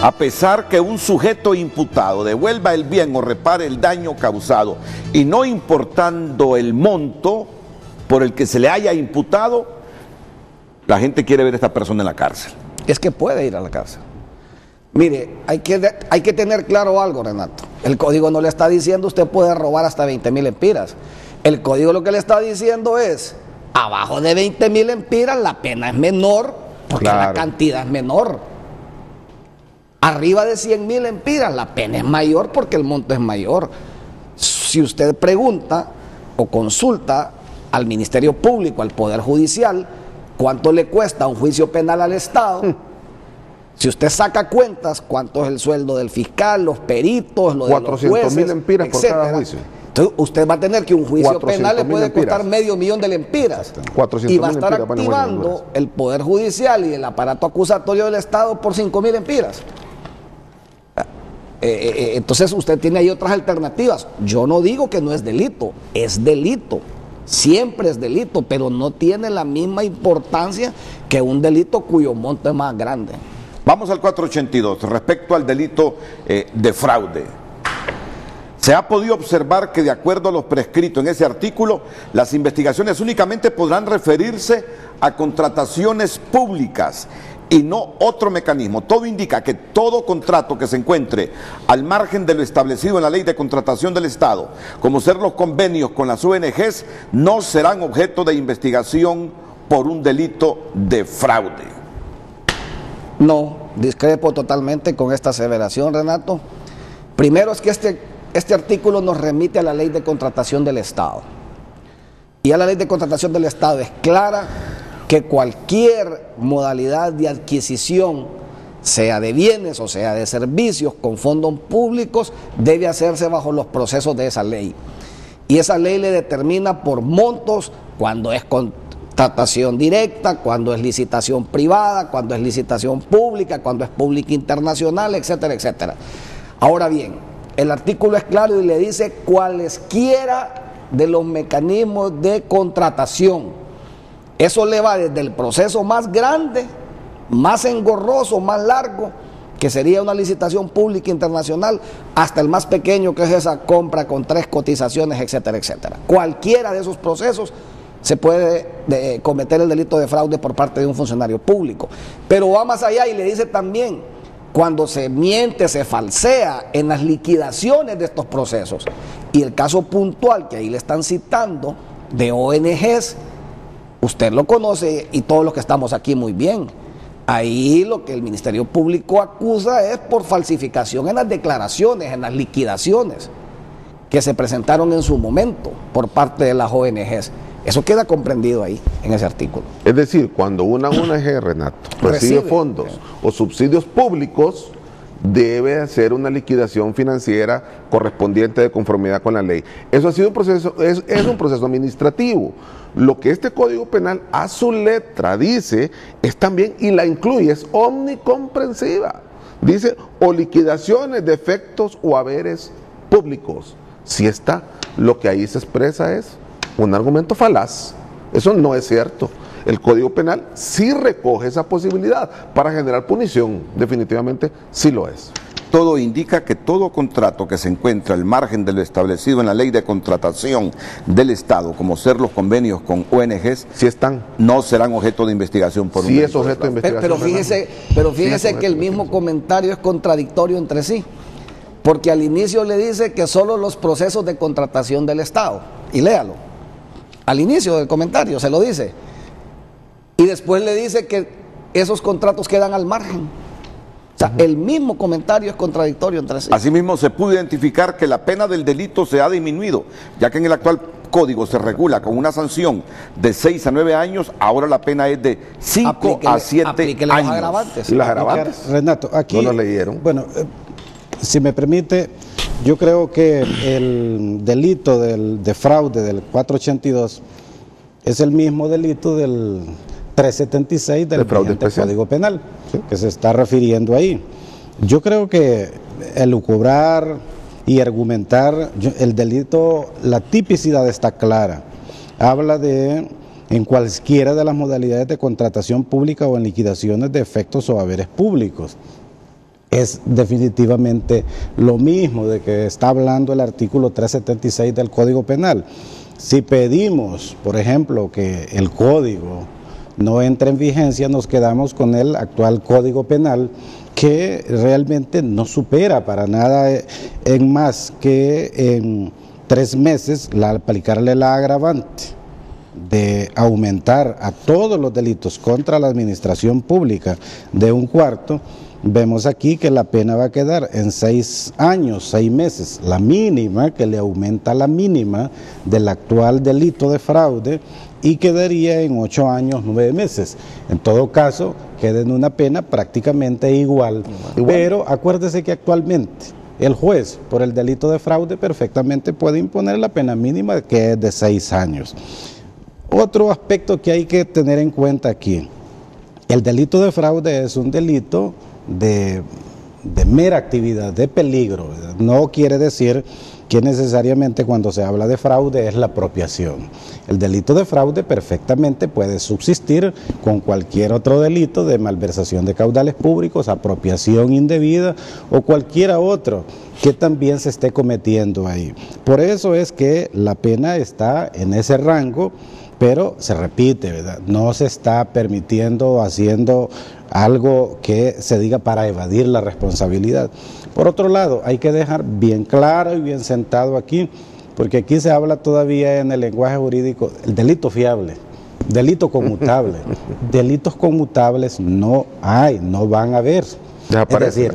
a pesar que un sujeto imputado devuelva el bien o repare el daño causado, y no importando el monto por el que se le haya imputado, la gente quiere ver a esta persona en la cárcel. Es que puede ir a la cárcel. Mire, hay que tener claro algo, Renato. El código no le está diciendo usted puede robar hasta 20,000 empiras. El código lo que le está diciendo es, abajo de 20,000 empiras la pena es menor, porque la cantidad es menor. Arriba de 100,000 empiras la pena es mayor porque el monto es mayor. Si usted pregunta o consulta al Ministerio Público, al Poder Judicial, cuánto le cuesta un juicio penal al Estado, si usted saca cuentas, cuánto es el sueldo del fiscal, los peritos, lo de los jueces, 400,000 empiras por cada juicio. Entonces usted va a tener que un juicio penal le puede costar $500,000 de lempiras y va a estar activando el Poder Judicial y el aparato acusatorio del Estado por 5,000 empiras. Entonces usted tiene ahí otras alternativas. Yo no digo que no es delito, es delito, siempre es delito, pero no tiene la misma importancia que un delito cuyo monto es más grande. Vamos al 482, respecto al delito de fraude. Se ha podido observar que de acuerdo a lo prescrito en ese artículo, las investigaciones únicamente podrán referirse a contrataciones públicas y no otro mecanismo. Todo indica que todo contrato que se encuentre al margen de lo establecido en la Ley de Contratación del Estado, como ser los convenios con las ONGs, no serán objeto de investigación por un delito de fraude. No, discrepo totalmente con esta aseveración, Renato. Primero es que este artículo nos remite a la Ley de Contratación del Estado. Y a la Ley de Contratación del Estado es clara que cualquier modalidad de adquisición, sea de bienes o sea de servicios con fondos públicos, debe hacerse bajo los procesos de esa ley. Y esa ley le determina por montos cuando es contratación directa, cuando es licitación privada, cuando es licitación pública, cuando es pública internacional, etcétera, etcétera. Ahora bien, el artículo es claro y le dice cualesquiera de los mecanismos de contratación. Eso le va desde el proceso más grande, más engorroso, más largo, que sería una licitación pública internacional, hasta el más pequeño, que es esa compra con 3 cotizaciones, etcétera, etcétera. Cualquiera de esos procesos se puede cometer el delito de fraude por parte de un funcionario público. Pero va más allá y le dice también, cuando se miente, se falsea en las liquidaciones de estos procesos. Y el caso puntual que ahí le están citando de ONGs, usted lo conoce y todos los que estamos aquí muy bien. Ahí lo que el Ministerio Público acusa es por falsificación en las declaraciones, en las liquidaciones que se presentaron en su momento por parte de las ONGs. Eso queda comprendido ahí, en ese artículo. Es decir, cuando una ONG, Renato, recibe fondos o subsidios públicos, debe hacer una liquidación financiera correspondiente de conformidad con la ley. Eso ha sido un proceso, es un proceso administrativo. Lo que este Código Penal a su letra dice es también, y la incluye, es omnicomprensiva. Dice, o liquidaciones de efectos o haberes públicos. Si está, lo que ahí se expresa es un argumento falaz. Eso no es cierto. El Código Penal sí recoge esa posibilidad para generar punición, definitivamente sí lo es. Todo indica que todo contrato que se encuentra al margen de lo establecido en la ley de contratación del Estado, como ser los convenios con ONGs, sí están, no serán objeto de investigación por un sí es objeto de investigación. Pero fíjese que el mismo comentario es contradictorio entre sí, porque al inicio le dice que solo los procesos de contratación del Estado, y léalo, al inicio del comentario se lo dice, y después le dice que esos contratos quedan al margen. O sea, el mismo comentario es contradictorio entre sí. Asimismo, se pudo identificar que la pena del delito se ha disminuido, ya que en el actual código se regula con una sanción de 6 a 9 años, ahora la pena es de 5 a 7 años. Los agravantes. Y las agravantes. Renato, aquí no lo leyeron. Bueno, si me permite, yo creo que el delito de fraude del 482 es el mismo delito del 376 del Código Penal, ¿sí?, que se está refiriendo ahí. Yo creo que elucubrar y argumentar el delito, la tipicidad está clara. Habla de en cualquiera de las modalidades de contratación pública o en liquidaciones de efectos o haberes públicos. Es definitivamente lo mismo de que está hablando el artículo 376 del Código Penal. Si pedimos, por ejemplo, que el código no entra en vigencia, nos quedamos con el actual Código Penal, que realmente no supera para nada en más que en 3 meses aplicarle la agravante de aumentar a todos los delitos contra la administración pública de 1/4. Vemos aquí que la pena va a quedar en 6 años, 6 meses, la mínima, que le aumenta la mínima del actual delito de fraude, y quedaría en 8 años, 9 meses. En todo caso, queda en una pena prácticamente igual. Pero acuérdese que actualmente el juez, por el delito de fraude, perfectamente puede imponer la pena mínima, que es de 6 años. Otro aspecto que hay que tener en cuenta aquí: el delito de fraude es un delito de mera actividad, de peligro. No quiere decir que necesariamente cuando se habla de fraude es la apropiación. El delito de fraude perfectamente puede subsistir con cualquier otro delito de malversación de caudales públicos, apropiación indebida o cualquiera otro que también se esté cometiendo ahí. Por eso es que la pena está en ese rango, pero se repite, ¿verdad? No se está permitiendo o haciendo algo que se diga para evadir la responsabilidad. Por otro lado, hay que dejar bien claro y bien sentado aquí, porque aquí se habla todavía en el lenguaje jurídico, el delito fiable, delito conmutable. Delitos conmutables no hay, no van a haber. Es decir,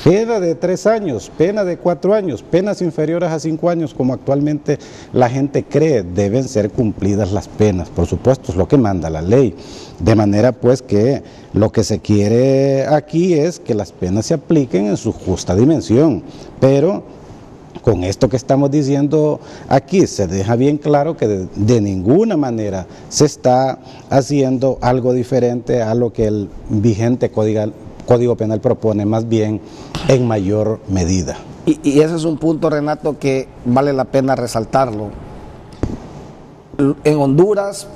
pena de 3 años, pena de 4 años, penas inferiores a 5 años, como actualmente la gente cree, deben ser cumplidas las penas. Por supuesto, es lo que manda la ley. De manera pues que lo que se quiere aquí es que las penas se apliquen en su justa dimensión. Pero con esto que estamos diciendo aquí se deja bien claro que de ninguna manera se está haciendo algo diferente a lo que el vigente Código Penal propone, más bien en mayor medida. Y ese es un punto, Renato, que vale la pena resaltarlo. En Honduras,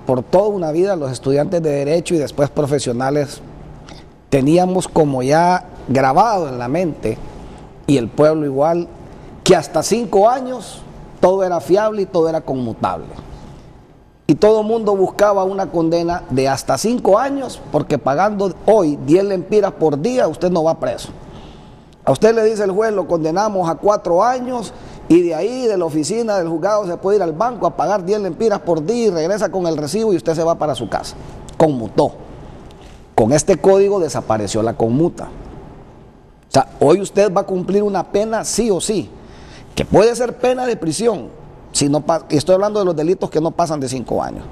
por toda una vida, los estudiantes de Derecho y después profesionales teníamos como ya grabado en la mente, y el pueblo igual, que hasta 5 años todo era fiable y todo era conmutable. Y todo el mundo buscaba una condena de hasta 5 años, porque pagando hoy 10 lempiras por día, usted no va preso. A usted le dice el juez, lo condenamos a 4 años, y de ahí, de la oficina del juzgado, se puede ir al banco a pagar 10 lempiras por día y regresa con el recibo y usted se va para su casa. Conmutó. Con este código desapareció la conmuta. O sea, hoy usted va a cumplir una pena sí o sí, que puede ser pena de prisión, si no estoy hablando de los delitos que no pasan de 5 años,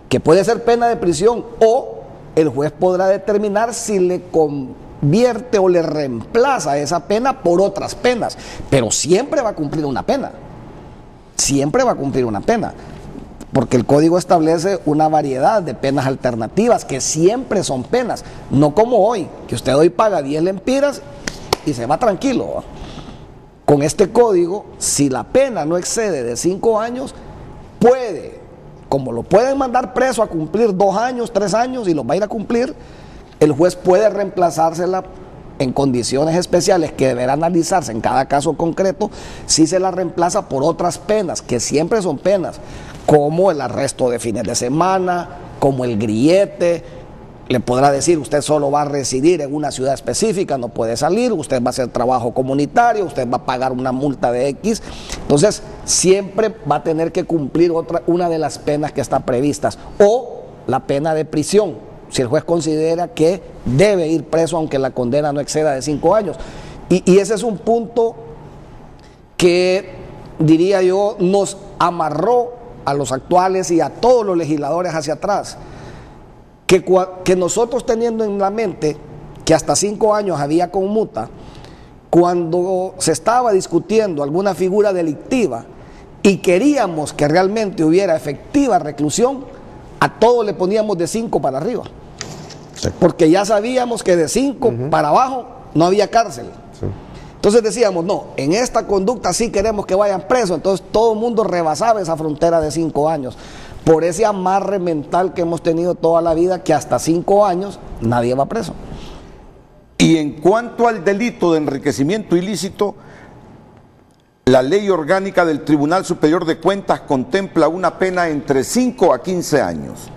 que puede ser pena de prisión, o el juez podrá determinar si le convierte o le reemplaza esa pena por otras penas, pero siempre va a cumplir una pena, siempre va a cumplir una pena, porque el código establece una variedad de penas alternativas que siempre son penas, no como hoy, que usted hoy paga 10 lempiras y se va tranquilo, ¿va? Con este código, si la pena no excede de 5 años, puede, como lo pueden mandar preso a cumplir 2 años, 3 años y los va a ir a cumplir, el juez puede reemplazársela en condiciones especiales que deberá analizarse en cada caso concreto, si se la reemplaza por otras penas, que siempre son penas, como el arresto de fines de semana, como el grillete. Le podrá decir, usted solo va a residir en una ciudad específica, no puede salir, usted va a hacer trabajo comunitario, usted va a pagar una multa de X. Entonces, siempre va a tener que cumplir una de las penas que están previstas, o la pena de prisión, si el juez considera que debe ir preso aunque la condena no exceda de 5 años. Y ese es un punto que, diría yo, nos amarró a los actuales y a todos los legisladores hacia atrás, que nosotros, teniendo en la mente que hasta 5 años había conmuta, cuando se estaba discutiendo alguna figura delictiva y queríamos que realmente hubiera efectiva reclusión, a todos le poníamos de 5 para arriba, porque ya sabíamos que de 5 para abajo no había cárcel. Entonces decíamos, no, en esta conducta sí queremos que vayan presos. Entonces todo el mundo rebasaba esa frontera de 5 años. Por ese amarre mental que hemos tenido toda la vida, que hasta 5 años nadie va preso. Y en cuanto al delito de enriquecimiento ilícito, la ley orgánica del Tribunal Superior de Cuentas contempla una pena entre 5 a 15 años.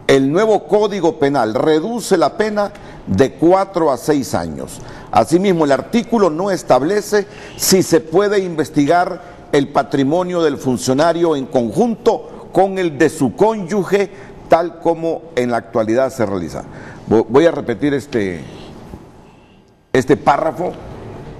El nuevo Código Penal reduce la pena de 4 a 6 años. Asimismo, el artículo no establece si se puede investigar el patrimonio del funcionario en conjunto con el de su cónyuge, tal como en la actualidad se realiza. Voy a repetir este párrafo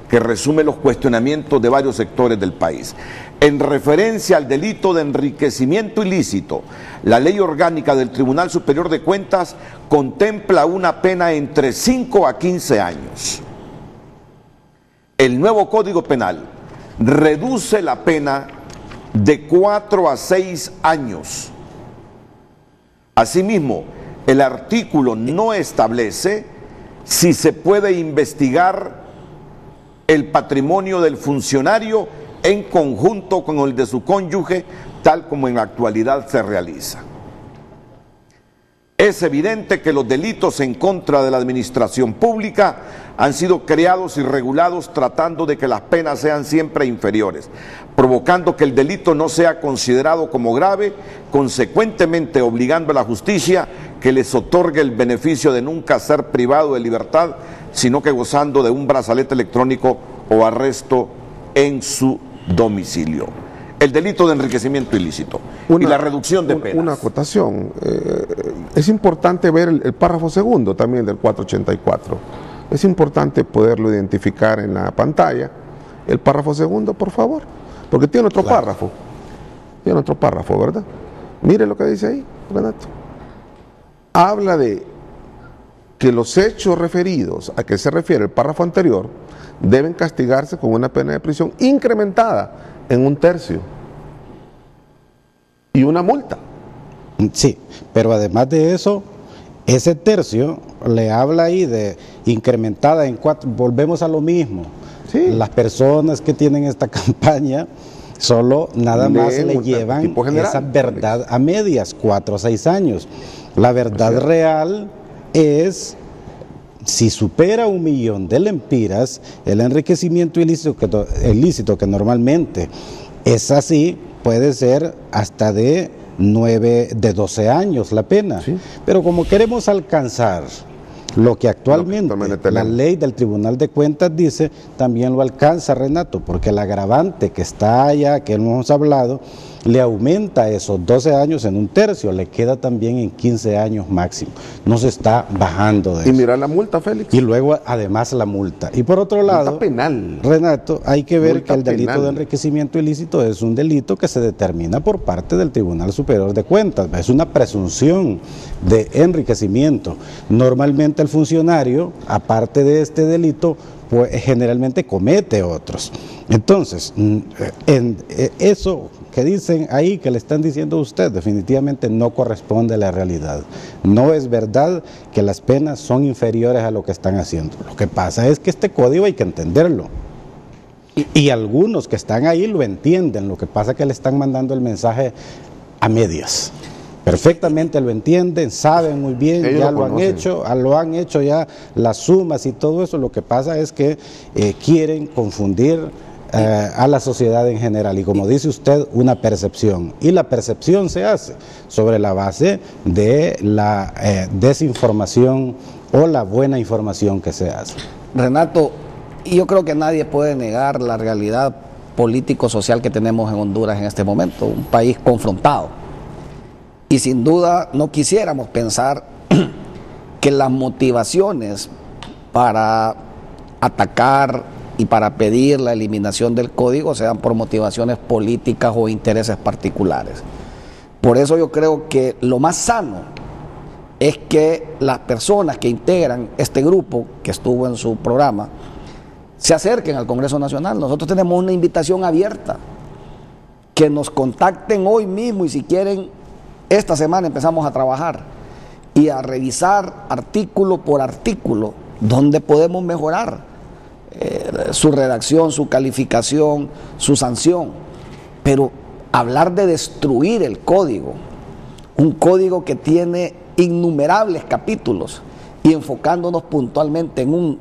que resume los cuestionamientos de varios sectores del país. En referencia al delito de enriquecimiento ilícito, la ley orgánica del Tribunal Superior de Cuentas contempla una pena entre 5 a 15 años. El nuevo Código Penal reduce la pena de 4 a 6 años. Asimismo, el artículo no establece si se puede investigar el patrimonio del funcionario en conjunto con el de su cónyuge, tal como en la actualidad se realiza. Es evidente que los delitos en contra de la administración pública han sido creados y regulados tratando de que las penas sean siempre inferiores, provocando que el delito no sea considerado como grave, consecuentemente obligando a la justicia que les otorgue el beneficio de nunca ser privado de libertad, sino que gozando de un brazalete electrónico o arresto en su domicilio. El delito de enriquecimiento ilícito y la reducción de penas. Una acotación. Es importante ver el párrafo segundo también del 484. Es importante poderlo identificar en la pantalla. El párrafo segundo, por favor, porque tiene otro párrafo. Tiene otro párrafo, ¿verdad? Mire lo que dice ahí, Renato. Habla de que los hechos referidos a que se refiere el párrafo anterior deben castigarse con una pena de prisión incrementada en 1/3 y una multa. Sí, pero además de eso, ese tercio le habla ahí de incrementada en 4, volvemos a lo mismo. Sí. Las personas que tienen esta campaña solo nada más le llevan esa verdad a medias, 4 a 6 años. La verdad real es, si supera 1 millón de lempiras, el enriquecimiento ilícito que normalmente es así, puede ser hasta de 12 años la pena. ¿Sí? Pero como queremos alcanzar lo que actualmente la ley del Tribunal de Cuentas dice, también lo alcanza, Renato, porque el agravante que está allá, que hemos hablado, le aumenta esos 12 años en un tercio, le queda también en 15 años máximo. No se está bajando de Y eso. mira la multa, Félix. Y luego además la multa. Y por otro lado, Multa penal. Renato, hay que ver Multa que el delito penal. de enriquecimiento ilícito es un delito que se determina por parte del Tribunal Superior de Cuentas. Es una presunción de enriquecimiento. Normalmente el funcionario, aparte de este delito, pues generalmente comete otros. Entonces, eso que dicen ahí, que le están diciendo a usted, definitivamente no corresponde a la realidad. No es verdad que las penas son inferiores a lo que están haciendo. Lo que pasa es que este código hay que entenderlo. Y algunos que están ahí lo entienden, lo que pasa es que le están mandando el mensaje a medias. Perfectamente lo entienden, saben muy bien, Ellos ya lo lo han hecho ya las sumas y todo eso. Lo que pasa es que quieren confundir a la sociedad en general y, como dice usted, una percepción. Y la percepción se hace sobre la base de la desinformación o la buena información que se hace. Renato, yo creo que nadie puede negar la realidad político-social que tenemos en Honduras en este momento, un país confrontado. Y sin duda no quisiéramos pensar que las motivaciones para atacar y para pedir la eliminación del código sean por motivaciones políticas o intereses particulares. Por eso yo creo que lo más sano es que las personas que integran este grupo que estuvo en su programa se acerquen al Congreso Nacional. Nosotros tenemos una invitación abierta, que nos contacten hoy mismo, y si quieren, esta semana empezamos a trabajar y a revisar artículo por artículo donde podemos mejorar su redacción, su calificación, su sanción. Pero hablar de destruir el código, un código que tiene innumerables capítulos, y enfocándonos puntualmente en un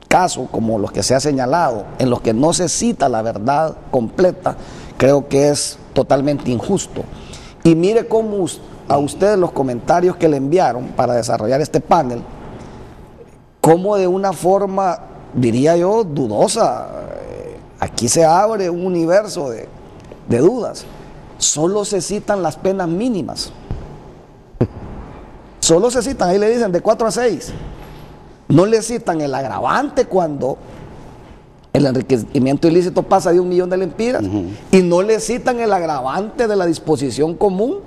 caso como los que se ha señalado, en los que no se cita la verdad completa, creo que es totalmente injusto. Y mire cómo a ustedes los comentarios que le enviaron para desarrollar este panel, cómo de una forma, diría yo, dudosa, aquí se abre un universo de dudas. Solo se citan las penas mínimas. Solo se citan, ahí le dicen de 4 a 6. No le citan el agravante cuando el enriquecimiento ilícito pasa de 1 millón de lempiras, y no le citan el agravante de la disposición común,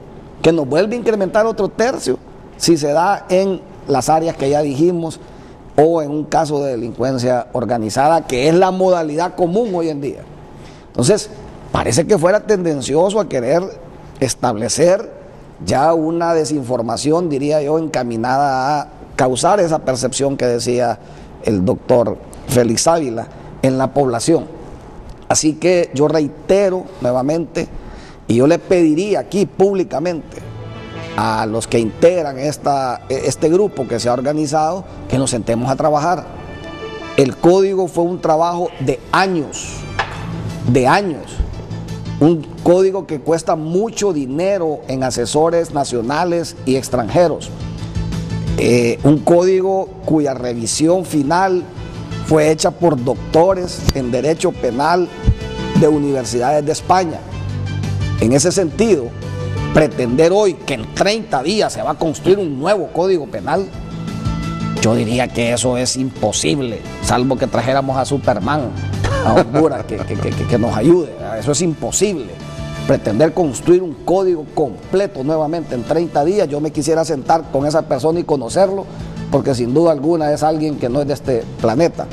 que nos vuelve a incrementar otro tercio si se da en las áreas que ya dijimos, o en un caso de delincuencia organizada, que es la modalidad común hoy en día. Entonces, parece que fuera tendencioso a querer establecer ya una desinformación, diría yo, encaminada a causar esa percepción que decía el doctor Félix Ávila en la población. Así que yo reitero nuevamente, y yo le pediría aquí públicamente a los que integran este grupo que se ha organizado, que nos sentemos a trabajar. El código fue un trabajo de años, un código que cuesta mucho dinero en asesores nacionales y extranjeros, un código cuya revisión final fue hecha por doctores en derecho penal de universidades de España. En ese sentido, pretender hoy que en 30 días se va a construir un nuevo código penal, yo diría que eso es imposible, salvo que trajéramos a Superman a Honduras que nos ayude. Eso es imposible. Pretender construir un código completo nuevamente en 30 días, yo me quisiera sentar con esa persona y conocerlo, porque sin duda alguna es alguien que no es de este planeta.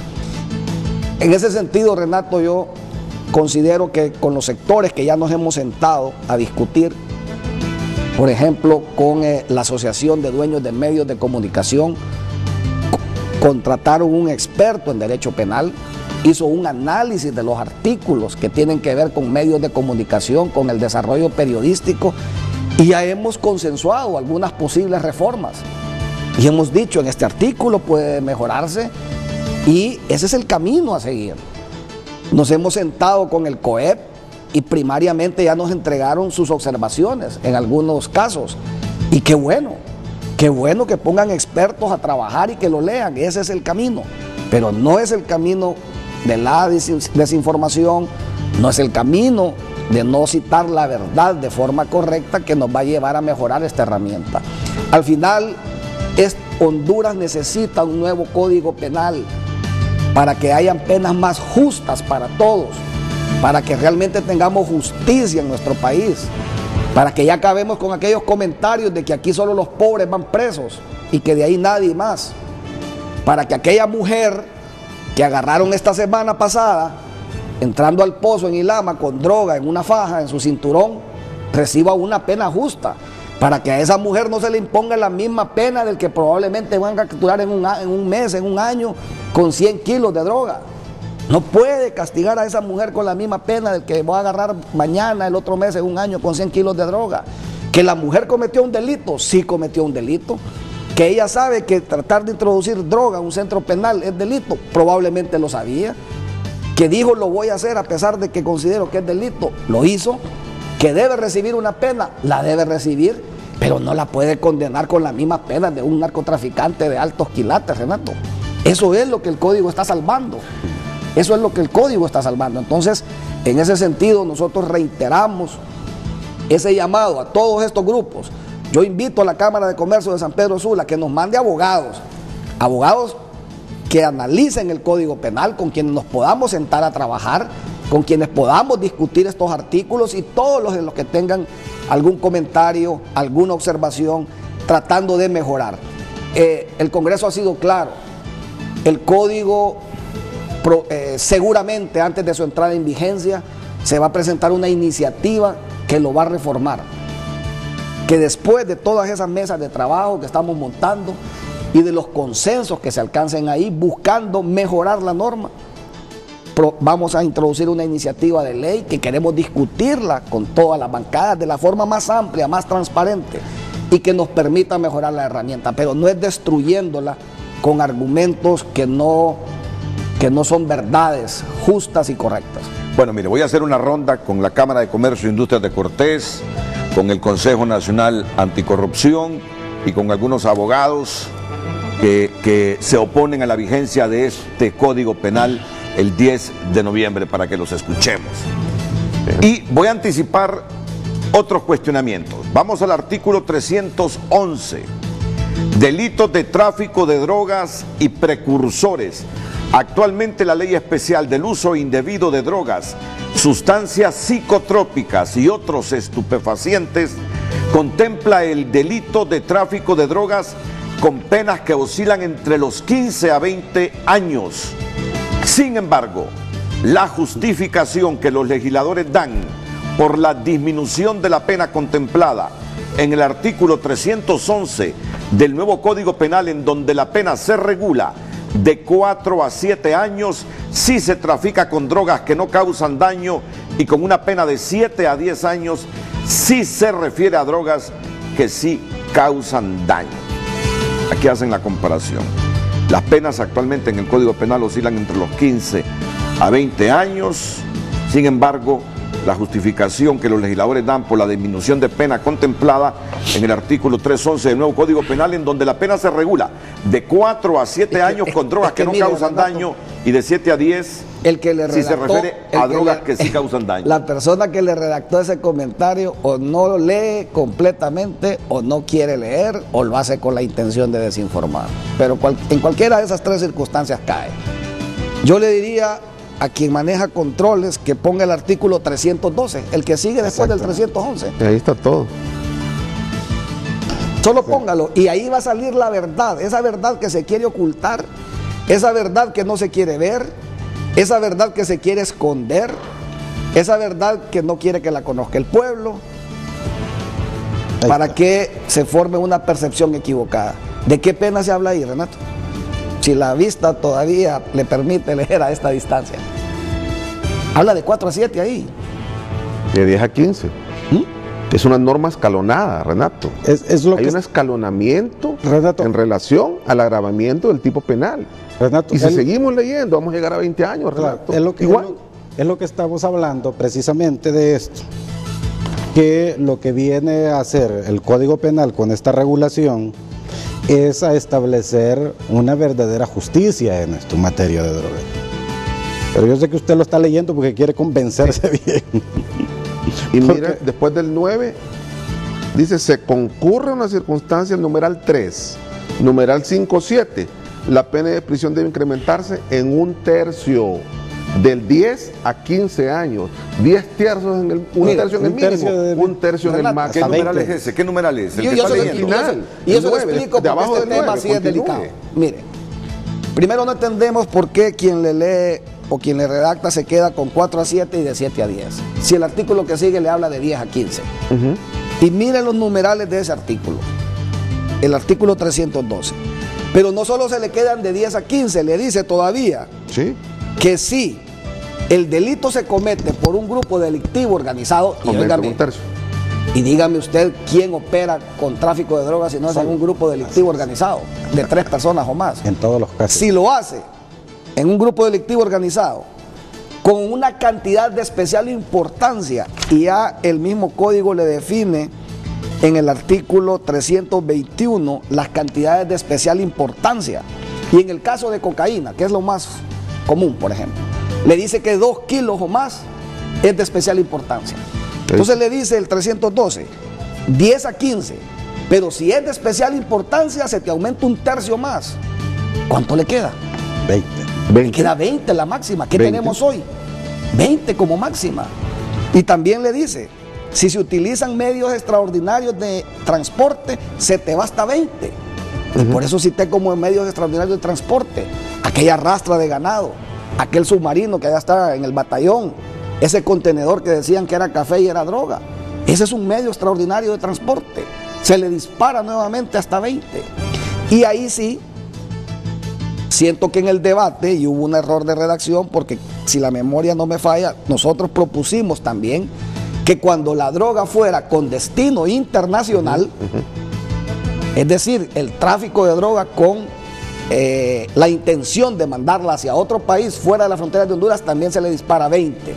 En ese sentido, Renato, yo considero que con los sectores que ya nos hemos sentado a discutir, por ejemplo, con la Asociación de Dueños de Medios de Comunicación, contrataron un experto en derecho penal, hizo un análisis de los artículos que tienen que ver con medios de comunicación, con el desarrollo periodístico, y ya hemos consensuado algunas posibles reformas. Y hemos dicho, en este artículo puede mejorarse, y ese es el camino a seguir. Nos hemos sentado con el COEP y primariamente ya nos entregaron sus observaciones en algunos casos. Y qué bueno que pongan expertos a trabajar y que lo lean. Ese es el camino, pero no es el camino de la desinformación, no es el camino de no citar la verdad de forma correcta que nos va a llevar a mejorar esta herramienta. Al final, Honduras necesita un nuevo código penal para que hayan penas más justas para todos, para que realmente tengamos justicia en nuestro país, para que ya acabemos con aquellos comentarios de que aquí solo los pobres van presos y que de ahí nadie más, para que aquella mujer que agarraron esta semana pasada entrando al pozo en Ilama con droga en una faja en su cinturón reciba una pena justa, para que a esa mujer no se le imponga la misma pena del que probablemente van a capturar en un mes, en un año, con 100 kilos de droga. No puede castigar a esa mujer con la misma pena del que va a agarrar mañana, el otro mes, en un año, con 100 kilos de droga. Que la mujer cometió un delito, sí cometió un delito. Que ella sabe que tratar de introducir droga a un centro penal es delito, probablemente lo sabía. Que dijo lo voy a hacer a pesar de que considero que es delito, lo hizo. Que debe recibir una pena, la debe recibir, pero no la puede condenar con la misma pena de un narcotraficante de altos quilates, Renato. Eso es lo que el código está salvando. Eso es lo que el código está salvando. Entonces, en ese sentido, nosotros reiteramos ese llamado a todos estos grupos. Yo invito a la Cámara de Comercio de San Pedro Sula que nos mande abogados que analicen el Código Penal, con quienes nos podamos sentar a trabajar, con quienes podamos discutir estos artículos y todos los que tengan algún comentario, alguna observación, tratando de mejorar. El Congreso ha sido claro. El Código, seguramente antes de su entrada en vigencia, se va a presentar una iniciativa que lo va a reformar. Que después de todas esas mesas de trabajo que estamos montando y de los consensos que se alcancen ahí, buscando mejorar la norma, vamos a introducir una iniciativa de ley que queremos discutirla con todas las bancadas de la forma más amplia, más transparente y que nos permita mejorar la herramienta, pero no es destruyéndola con argumentos que no son verdades justas y correctas. Bueno, mire, voy a hacer una ronda con la Cámara de Comercio e Industrias de Cortés, con el Consejo Nacional Anticorrupción y con algunos abogados que se oponen a la vigencia de este Código Penal el 10 de noviembre para que los escuchemos. Y voy a anticipar otros cuestionamientos. Vamos al artículo 311. Delitos de tráfico de drogas y precursores. Actualmente la Ley Especial del Uso Indebido de Drogas, Sustancias Psicotrópicas y otros estupefacientes contempla el delito de tráfico de drogas con penas que oscilan entre los 15 a 20 años. Sin embargo, la justificación que los legisladores dan por la disminución de la pena contemplada en el artículo 311 del nuevo Código Penal, en donde la pena se regula de 4 a 7 años si se trafica con drogas que no causan daño y con una pena de 7 a 10 años si se refiere a drogas que sí causan daño. Aquí hacen la comparación. Las penas actualmente en el Código Penal oscilan entre los 15 a 20 años. Sin embargo, la justificación que los legisladores dan por la disminución de pena contemplada en el artículo 311 del nuevo Código Penal, en donde la pena se regula de 4 a 7 años con drogas que no causan daño y de 7 a 10 si se refiere a drogas que sí causan daño. La persona que le redactó ese comentario o no lo lee completamente o no quiere leer o lo hace con la intención de desinformar. Pero en cualquiera de esas tres circunstancias cae. Yo le diría a quien maneja controles que ponga el artículo 312, el que sigue después del 311. Ahí está todo. Solo póngalo y ahí va a salir la verdad, esa verdad que se quiere ocultar, esa verdad que no se quiere ver, esa verdad que se quiere esconder, esa verdad que no quiere que la conozca el pueblo, para que se forme una percepción equivocada. ¿De qué pena se habla ahí, Renato? Si la vista todavía le permite leer a esta distancia. Habla de 4 a 7 ahí. De 10 a 15. Es una norma escalonada, Renato. Hay un escalonamiento, Renato, en relación al agravamiento del tipo penal. Renato, y si seguimos leyendo, vamos a llegar a 20 años, Renato. Igual. Es lo que estamos hablando precisamente de esto. Que lo que viene a hacer el Código Penal con esta regulación es a establecer una verdadera justicia en esta materia de drogas. Pero yo sé que usted lo está leyendo porque quiere convencerse bien. Y mire, después del 9, dice, se concurre una circunstancia, el numeral 3, numeral 5.7, la pena de prisión debe incrementarse en 1/3, del 10 a 15 años, 10 tercios en el, tercio en el mínimo, 1/3 en el máximo. ¿Qué numeral es ese? ¿Qué numeral es? Yo se lo explico porque este tema sí es delicado. Mire, primero no entendemos por qué quien le lee o quien le redacta se queda con 4 a 7 y de 7 a 10. Si el artículo que sigue le habla de 10 a 15. Y miren los numerales de ese artículo. El artículo 312. Pero no solo se le quedan de 10 a 15, le dice todavía que si el delito se comete por un grupo delictivo organizado, y dígame usted quién opera con tráfico de drogas si no es en un grupo delictivo organizado, de 3 personas o más. En todos los casos. Si lo hace en un grupo delictivo organizado, con una cantidad de especial importancia, y ya el mismo código le define en el artículo 321 las cantidades de especial importancia, y en el caso de cocaína, que es lo más común, por ejemplo, le dice que 2 kilos o más es de especial importancia. Entonces le dice el 312, 10 a 15, pero si es de especial importancia se te aumenta 1/3 más. ¿Cuánto le queda? 20. Le queda 20 la máxima. ¿Qué tenemos hoy? 20 como máxima. Y también le dice, si se utilizan medios extraordinarios de transporte, se te va hasta 20. Y por eso cité como medios extraordinarios de transporte aquella rastra de ganado, aquel submarino que allá está en el batallón, ese contenedor que decían que era café y era droga. Ese es un medio extraordinario de transporte. Se le dispara nuevamente hasta 20. Y ahí sí, siento que en el debate, y hubo un error de redacción, porque si la memoria no me falla, nosotros propusimos también que cuando la droga fuera con destino internacional, es decir, el tráfico de droga con la intención de mandarla hacia otro país fuera de las fronteras de Honduras, también se le dispara 20.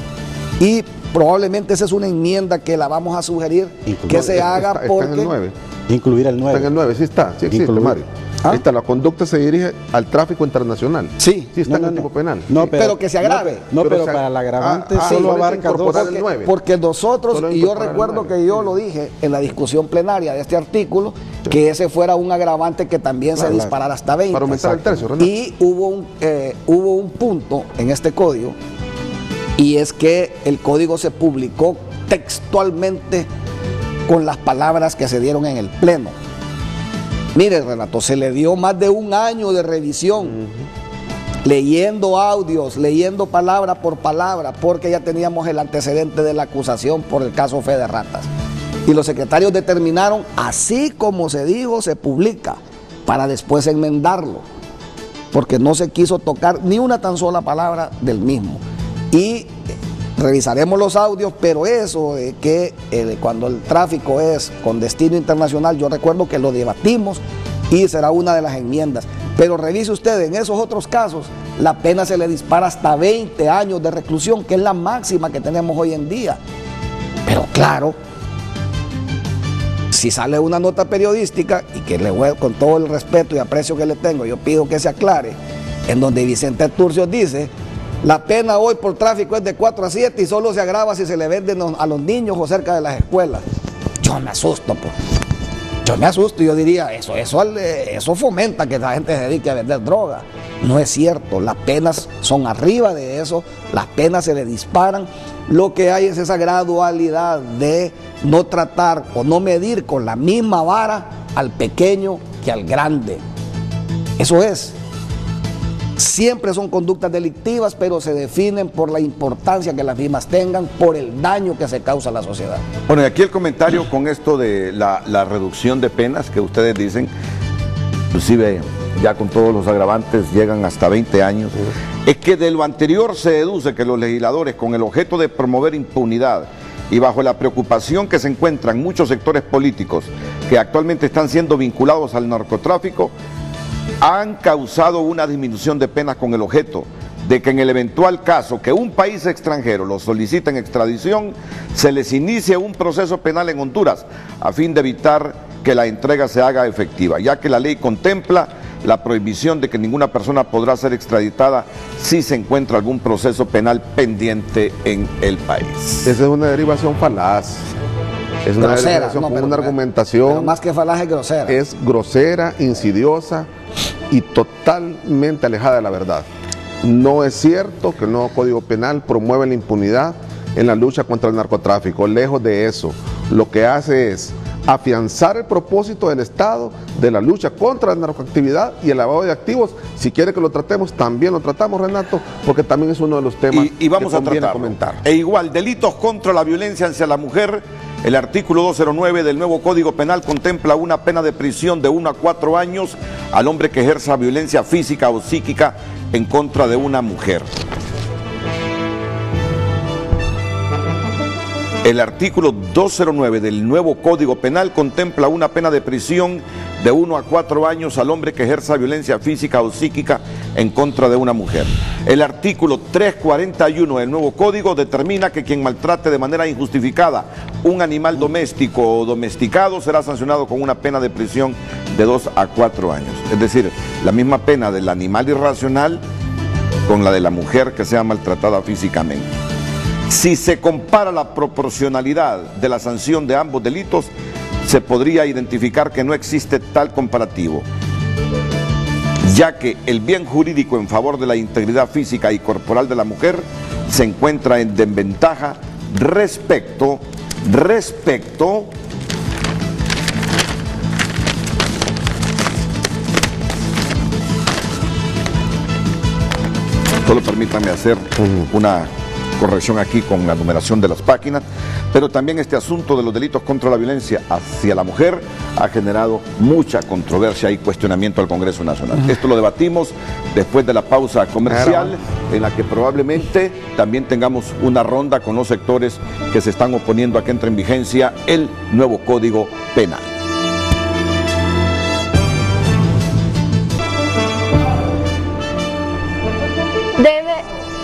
Y probablemente esa es una enmienda que la vamos a sugerir que se haga porque... Está en el 9. Incluir el 9. Está en el 9, sí está, sí existe, Mario. Ahí está, la conducta se dirige al tráfico internacional. Sí. Sí está en el tipo penal. No, pero que se agrave. Pero para el agravante solo abarca 2. Porque nosotros, y yo recuerdo que yo lo dije en la discusión plenaria de este artículo, que ese fuera un agravante que también se disparara hasta 20. Para aumentar el tercio, Renato. Y hubo un punto en este código, y es que el código se publicó textualmente con las palabras que se dieron en el pleno. Mire, Renato, se le dio más de 1 año de revisión, leyendo audios, leyendo palabra por palabra, porque ya teníamos el antecedente de la acusación por el caso Fe de Ratas. Y los secretarios determinaron, así como se dijo, se publica, para después enmendarlo, porque no se quiso tocar ni una tan sola palabra del mismo. Y revisaremos los audios, pero eso de que cuando el tráfico es con destino internacional, yo recuerdo que lo debatimos y será una de las enmiendas. Pero revise usted, en esos otros casos, la pena se le dispara hasta 20 años de reclusión, que es la máxima que tenemos hoy en día. Pero claro, si sale una nota periodística, y que le voy, con todo el respeto y aprecio que le tengo, yo pido que se aclare, en donde Vicente Turcios dice: la pena hoy por tráfico es de 4 a 7 y solo se agrava si se le venden a los niños o cerca de las escuelas. Yo me asusto, pues. Yo me asusto y yo diría, eso fomenta que la gente se dedique a vender droga. No es cierto, las penas son arriba de eso, las penas se le disparan. Lo que hay es esa gradualidad de no tratar o no medir con la misma vara al pequeño que al grande. Eso es. Siempre son conductas delictivas, pero se definen por la importancia que las mismas tengan, por el daño que se causa a la sociedad. Bueno, y aquí el comentario con esto de la reducción de penas que ustedes dicen, inclusive ya con todos los agravantes llegan hasta 20 años, es que de lo anterior se deduce que los legisladores, con el objeto de promover impunidad y bajo la preocupación que se encuentran muchos sectores políticos que actualmente están siendo vinculados al narcotráfico, han causado una disminución de penas con el objeto de que en el eventual caso que un país extranjero los solicite en extradición, se les inicie un proceso penal en Honduras a fin de evitar que la entrega se haga efectiva, ya que la ley contempla la prohibición de que ninguna persona podrá ser extraditada si se encuentra algún proceso penal pendiente en el país. Esa es una derivación falaz. Es una derivación con una argumentación. Pero más que falaz, es grosera. Es grosera, insidiosa y totalmente alejada de la verdad. No es cierto que el nuevo Código Penal promueve la impunidad en la lucha contra el narcotráfico. Lejos de eso, lo que hace es afianzar el propósito del Estado de la lucha contra la narcoactividad y el lavado de activos. Si quiere que lo tratemos, también lo tratamos, Renato, porque también es uno de los temas y vamos que a tratar. comentar. E igual, delitos contra la violencia hacia la mujer. El artículo 209 del nuevo Código Penal contempla una pena de prisión de 1 a 4 años al hombre que ejerza violencia física o psíquica en contra de una mujer. El artículo 209 del nuevo Código Penal contempla una pena de prisión de 1 a 4 años al hombre que ejerza violencia física o psíquica en contra de una mujer. El artículo 341 del nuevo Código determina que quien maltrate de manera injustificada un animal doméstico o domesticado será sancionado con una pena de prisión de 2 a 4 años. Es decir, la misma pena del animal irracional con la de la mujer que sea maltratada físicamente. Si se compara la proporcionalidad de la sanción de ambos delitos, se podría identificar que no existe tal comparativo, ya que el bien jurídico en favor de la integridad física y corporal de la mujer se encuentra en desventaja respecto solo permítanme hacer una corrección aquí con la numeración de las páginas, pero también este asunto de los delitos contra la violencia hacia la mujer ha generado mucha controversia y cuestionamiento al Congreso Nacional. Esto lo debatimos después de la pausa comercial, en la que probablemente también tengamos una ronda con los sectores que se están oponiendo a que entre en vigencia el nuevo Código Penal.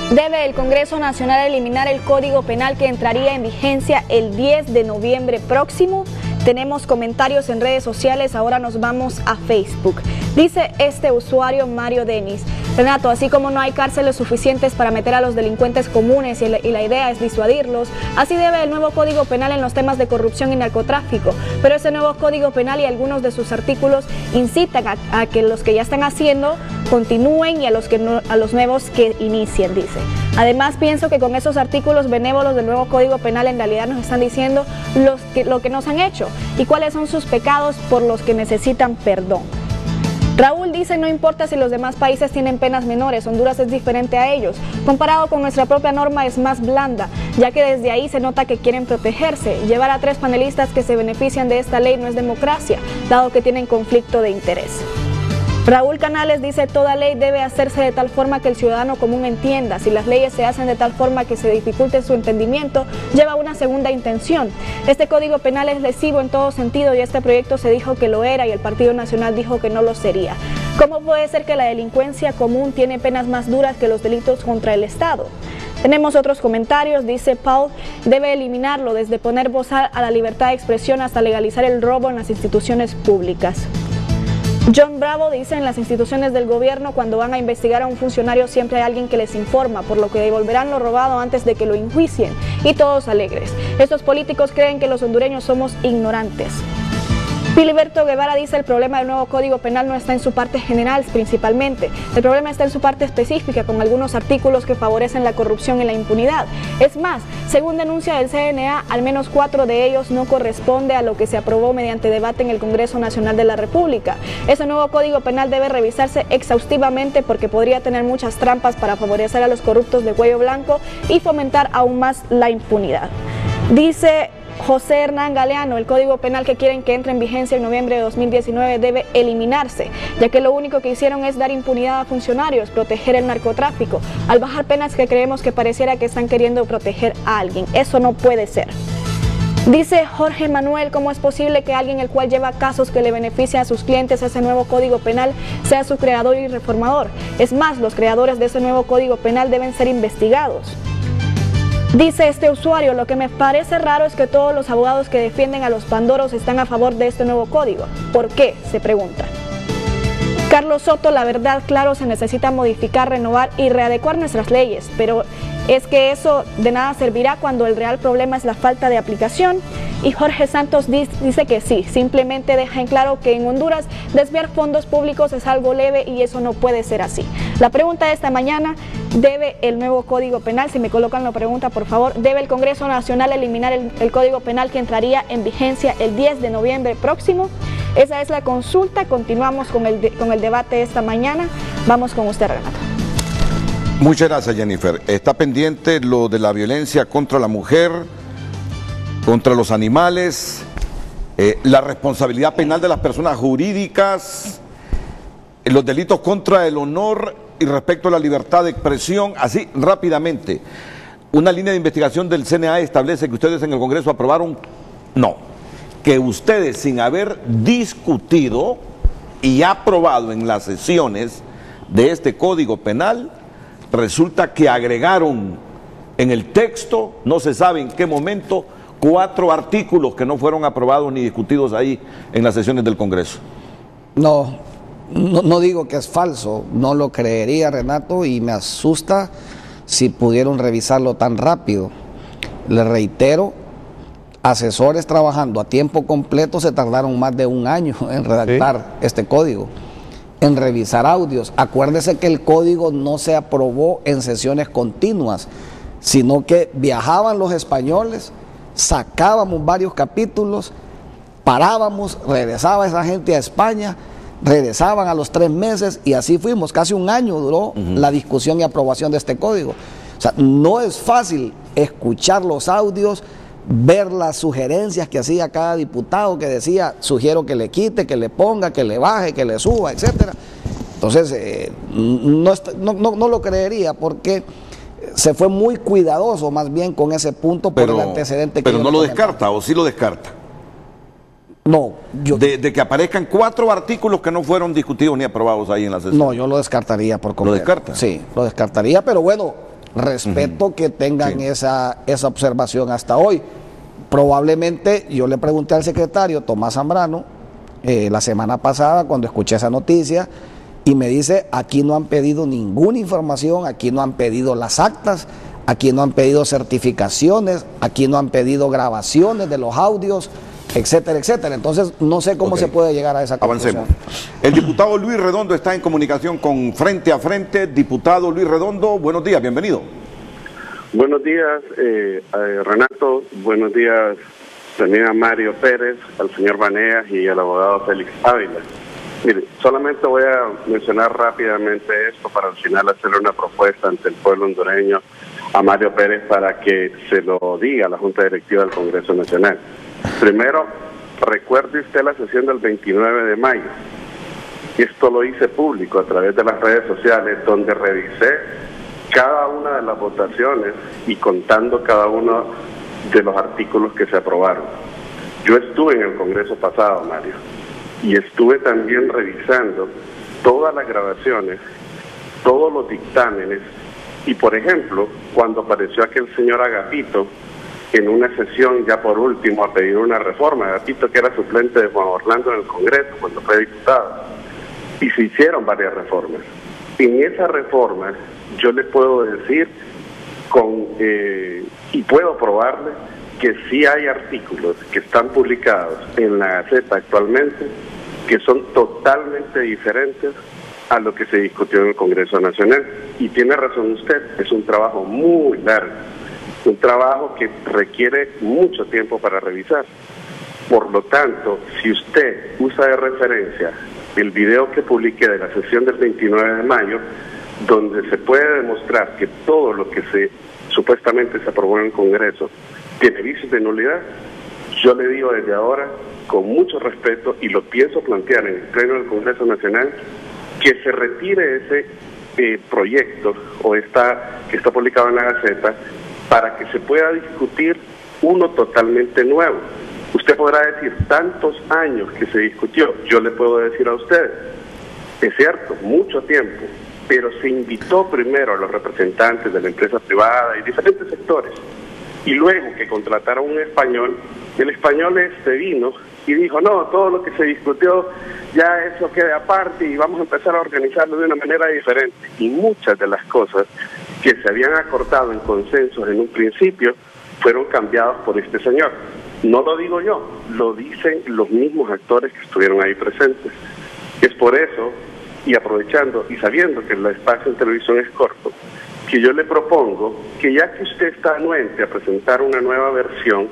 Debe el Congreso Nacional eliminar el Código Penal que entraría en vigencia el 10 de noviembre próximo. Tenemos comentarios en redes sociales, ahora nos vamos a Facebook. Dice este usuario Mario Denis: Renato, así como no hay cárceles suficientes para meter a los delincuentes comunes y la idea es disuadirlos, así debe el nuevo Código Penal en los temas de corrupción y narcotráfico. Pero ese nuevo Código Penal y algunos de sus artículos incitan a que los que ya están haciendo continúen y a los nuevos que inicien, dice. Además, pienso que con esos artículos benévolos del nuevo Código Penal en realidad nos están diciendo lo que nos han hecho y cuáles son sus pecados por los que necesitan perdón. Raúl dice: no importa si los demás países tienen penas menores, Honduras es diferente a ellos. Comparado con nuestra propia norma es más blanda, ya que desde ahí se nota que quieren protegerse. Llevar a 3 panelistas que se benefician de esta ley no es democracia, dado que tienen conflicto de interés. Raúl Canales dice: toda ley debe hacerse de tal forma que el ciudadano común entienda. Si las leyes se hacen de tal forma que se dificulte su entendimiento, lleva una segunda intención. Este Código Penal es lesivo en todo sentido y este proyecto se dijo que lo era y el Partido Nacional dijo que no lo sería. ¿Cómo puede ser que la delincuencia común tiene penas más duras que los delitos contra el Estado? Tenemos otros comentarios, dice Paul: debe eliminarlo desde poner bozal a la libertad de expresión hasta legalizar el robo en las instituciones públicas. John Bravo dice: en las instituciones del gobierno, cuando van a investigar a un funcionario siempre hay alguien que les informa, por lo que devolverán lo robado antes de que lo enjuicien, y todos alegres. Estos políticos creen que los hondureños somos ignorantes. Filiberto Guevara dice: el problema del nuevo Código Penal no está en su parte general principalmente, el problema está en su parte específica, con algunos artículos que favorecen la corrupción y la impunidad. Es más, según denuncia del CNA, al menos 4 de ellos no corresponde a lo que se aprobó mediante debate en el Congreso Nacional de la República. Ese nuevo Código Penal debe revisarse exhaustivamente porque podría tener muchas trampas para favorecer a los corruptos de cuello blanco y fomentar aún más la impunidad. Dice José Hernán Galeano: el Código Penal que quieren que entre en vigencia en noviembre de 2019 debe eliminarse, ya que lo único que hicieron es dar impunidad a funcionarios, proteger el narcotráfico, al bajar penas que creemos que pareciera que están queriendo proteger a alguien. Eso no puede ser. Dice Jorge Manuel: ¿cómo es posible que alguien el cual lleva casos que le beneficia a sus clientes ese nuevo Código Penal sea su creador y reformador? Es más, los creadores de ese nuevo Código Penal deben ser investigados. Dice este usuario: lo que me parece raro es que todos los abogados que defienden a los pandoros están a favor de este nuevo código. ¿Por qué?, se pregunta. Carlos Soto, la verdad, claro, se necesita modificar, renovar y readecuar nuestras leyes, pero es que eso de nada servirá cuando el real problema es la falta de aplicación. Y Jorge Santos dice que sí, simplemente deja en claro que en Honduras desviar fondos públicos es algo leve y eso no puede ser así. La pregunta de esta mañana: ¿debe el nuevo Código Penal, si me colocan la pregunta por favor, debe el Congreso Nacional eliminar el Código Penal que entraría en vigencia el 10 de noviembre próximo? Esa es la consulta. Continuamos con el debate de esta mañana. Vamos con usted, Renato. Muchas gracias, Jennifer. Está pendiente lo de la violencia contra la mujer, contra los animales, la responsabilidad penal de las personas jurídicas, los delitos contra el honor y respecto a la libertad de expresión. Así, rápidamente, una línea de investigación del CNA establece que ustedes en el Congreso aprobaron, que ustedes, sin haber discutido y aprobado en las sesiones de este Código Penal, resulta que agregaron en el texto, no se sabe en qué momento, 4 artículos que no fueron aprobados ni discutidos ahí en las sesiones del Congreso. No digo que es falso, no lo creería, Renato, y me asusta si pudieron revisarlo tan rápido. Le reitero, asesores trabajando a tiempo completo se tardaron más de un año en redactar este código, en revisar audios. Acuérdese que el código no se aprobó en sesiones continuas, sino que viajaban los españoles, sacábamos varios capítulos, parábamos, regresaba esa gente a España, regresaban a los 3 meses y así fuimos. Casi un año duró la discusión y aprobación de este código. O sea, no es fácil escuchar los audios, ver las sugerencias que hacía cada diputado, que decía, sugiero que le quite, que le ponga, que le baje, que le suba, etcétera. Entonces, no lo creería, porque se fue muy cuidadoso más bien con ese punto por el antecedente que... Pero no lo descarta, ¿o sí lo descarta? No, de que aparezcan 4 artículos que no fueron discutidos ni aprobados ahí en la sesión. No, yo lo descartaría por completo. ¿Lo descarta? Sí, lo descartaría, pero bueno, respeto que tengan esa observación hasta hoy. Probablemente, yo le pregunté al secretario Tomás Zambrano la semana pasada cuando escuché esa noticia, y me dice, aquí no han pedido ninguna información, aquí no han pedido las actas, aquí no han pedido certificaciones, aquí no han pedido grabaciones de los audios, etcétera, etcétera. Entonces, no sé cómo se puede llegar a esa conclusión. Avancemos. El diputado Luis Redondo está en comunicación con Frente a Frente. Diputado Luis Redondo, buenos días, bienvenido. Buenos días, Renato. Buenos días también a Mario Pérez, al señor Vanegas y al abogado Félix Ávila. Mire, solamente voy a mencionar rápidamente esto para al final hacerle una propuesta ante el pueblo hondureño a Mario Pérez para que se lo diga a la Junta Directiva del Congreso Nacional. Primero, recuerde usted la sesión del 29 de mayo. Esto lo hice público a través de las redes sociales, donde revisé cada una de las votaciones y contando cada uno de los artículos que se aprobaron. Yo estuve en el Congreso pasado, Mario, y estuve también revisando todas las grabaciones, todos los dictámenes, y por ejemplo, cuando apareció aquel señor Agapito en una sesión ya por último a pedir una reforma, Agapito que era suplente de Juan Orlando en el Congreso cuando fue diputado, y se hicieron varias reformas. En esas reformas yo le puedo decir y puedo probarle que sí hay artículos que están publicados en la Gaceta actualmente que son totalmente diferentes a lo que se discutió en el Congreso Nacional. Y tiene razón usted, es un trabajo muy largo, un trabajo que requiere mucho tiempo para revisar. Por lo tanto, si usted usa de referencia el video que publiqué de la sesión del 29 de mayo, donde se puede demostrar que todo lo que supuestamente se aprobó en el Congreso tiene vicios de nulidad, yo le digo desde ahora, con mucho respeto, y lo pienso plantear en el Pleno del Congreso Nacional, que se retire ese proyecto que está publicado en la Gaceta para que se pueda discutir uno totalmente nuevo. Usted podrá decir, tantos años que se discutió, yo le puedo decir a usted, es cierto, mucho tiempo, pero se invitó primero a los representantes de la empresa privada y diferentes sectores, y luego que contrataron un español, el español vino y dijo, no, todo lo que se discutió ya eso queda aparte y vamos a empezar a organizarlo de una manera diferente. Y muchas de las cosas que se habían acordado en consensos en un principio fueron cambiados por este señor. No lo digo yo, lo dicen los mismos actores que estuvieron ahí presentes. Es por eso, y aprovechando y sabiendo que el espacio en televisión es corto, que yo le propongo que ya que usted está anuente a presentar una nueva versión,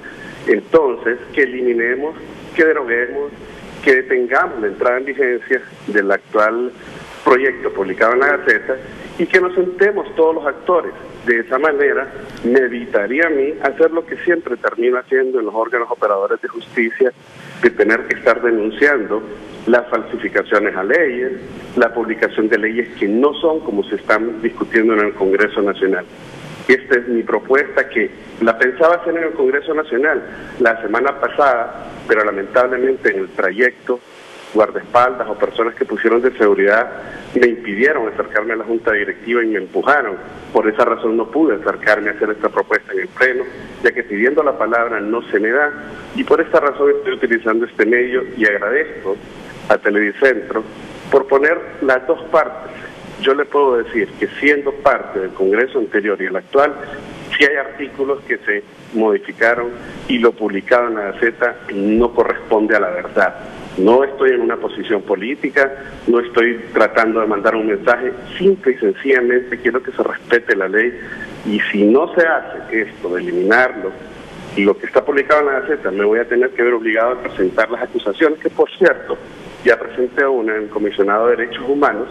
entonces que eliminemos, que deroguemos, que detengamos la entrada en vigencia del actual proyecto publicado en la Gaceta y que nos sentemos todos los actores. De esa manera me evitaría a mí hacer lo que siempre termino haciendo en los órganos operadores de justicia, de tener que estar denunciando las falsificaciones a leyes, la publicación de leyes que no son como se están discutiendo en el Congreso Nacional. Esta es mi propuesta, que la pensaba hacer en el Congreso Nacional la semana pasada, pero lamentablemente en el trayecto, guardaespaldas o personas que pusieron de seguridad me impidieron acercarme a la Junta Directiva y me empujaron. Por esa razón no pude acercarme a hacer esta propuesta en el Pleno, ya que pidiendo la palabra no se me da, y por esta razón estoy utilizando este medio y agradezco a Televicentro por poner las dos partes. Yo le puedo decir que siendo parte del Congreso anterior y el actual, sí hay artículos que se modificaron y lo publicado en la Gaceta no corresponde a la verdad. No estoy en una posición política, no estoy tratando de mandar un mensaje, simple y sencillamente quiero que se respete la ley, y si no se hace esto de eliminarlo y lo que está publicado en la Gaceta, me voy a tener que ver obligado a presentar las acusaciones, que por cierto ya presenté una en el Comisionado de Derechos Humanos,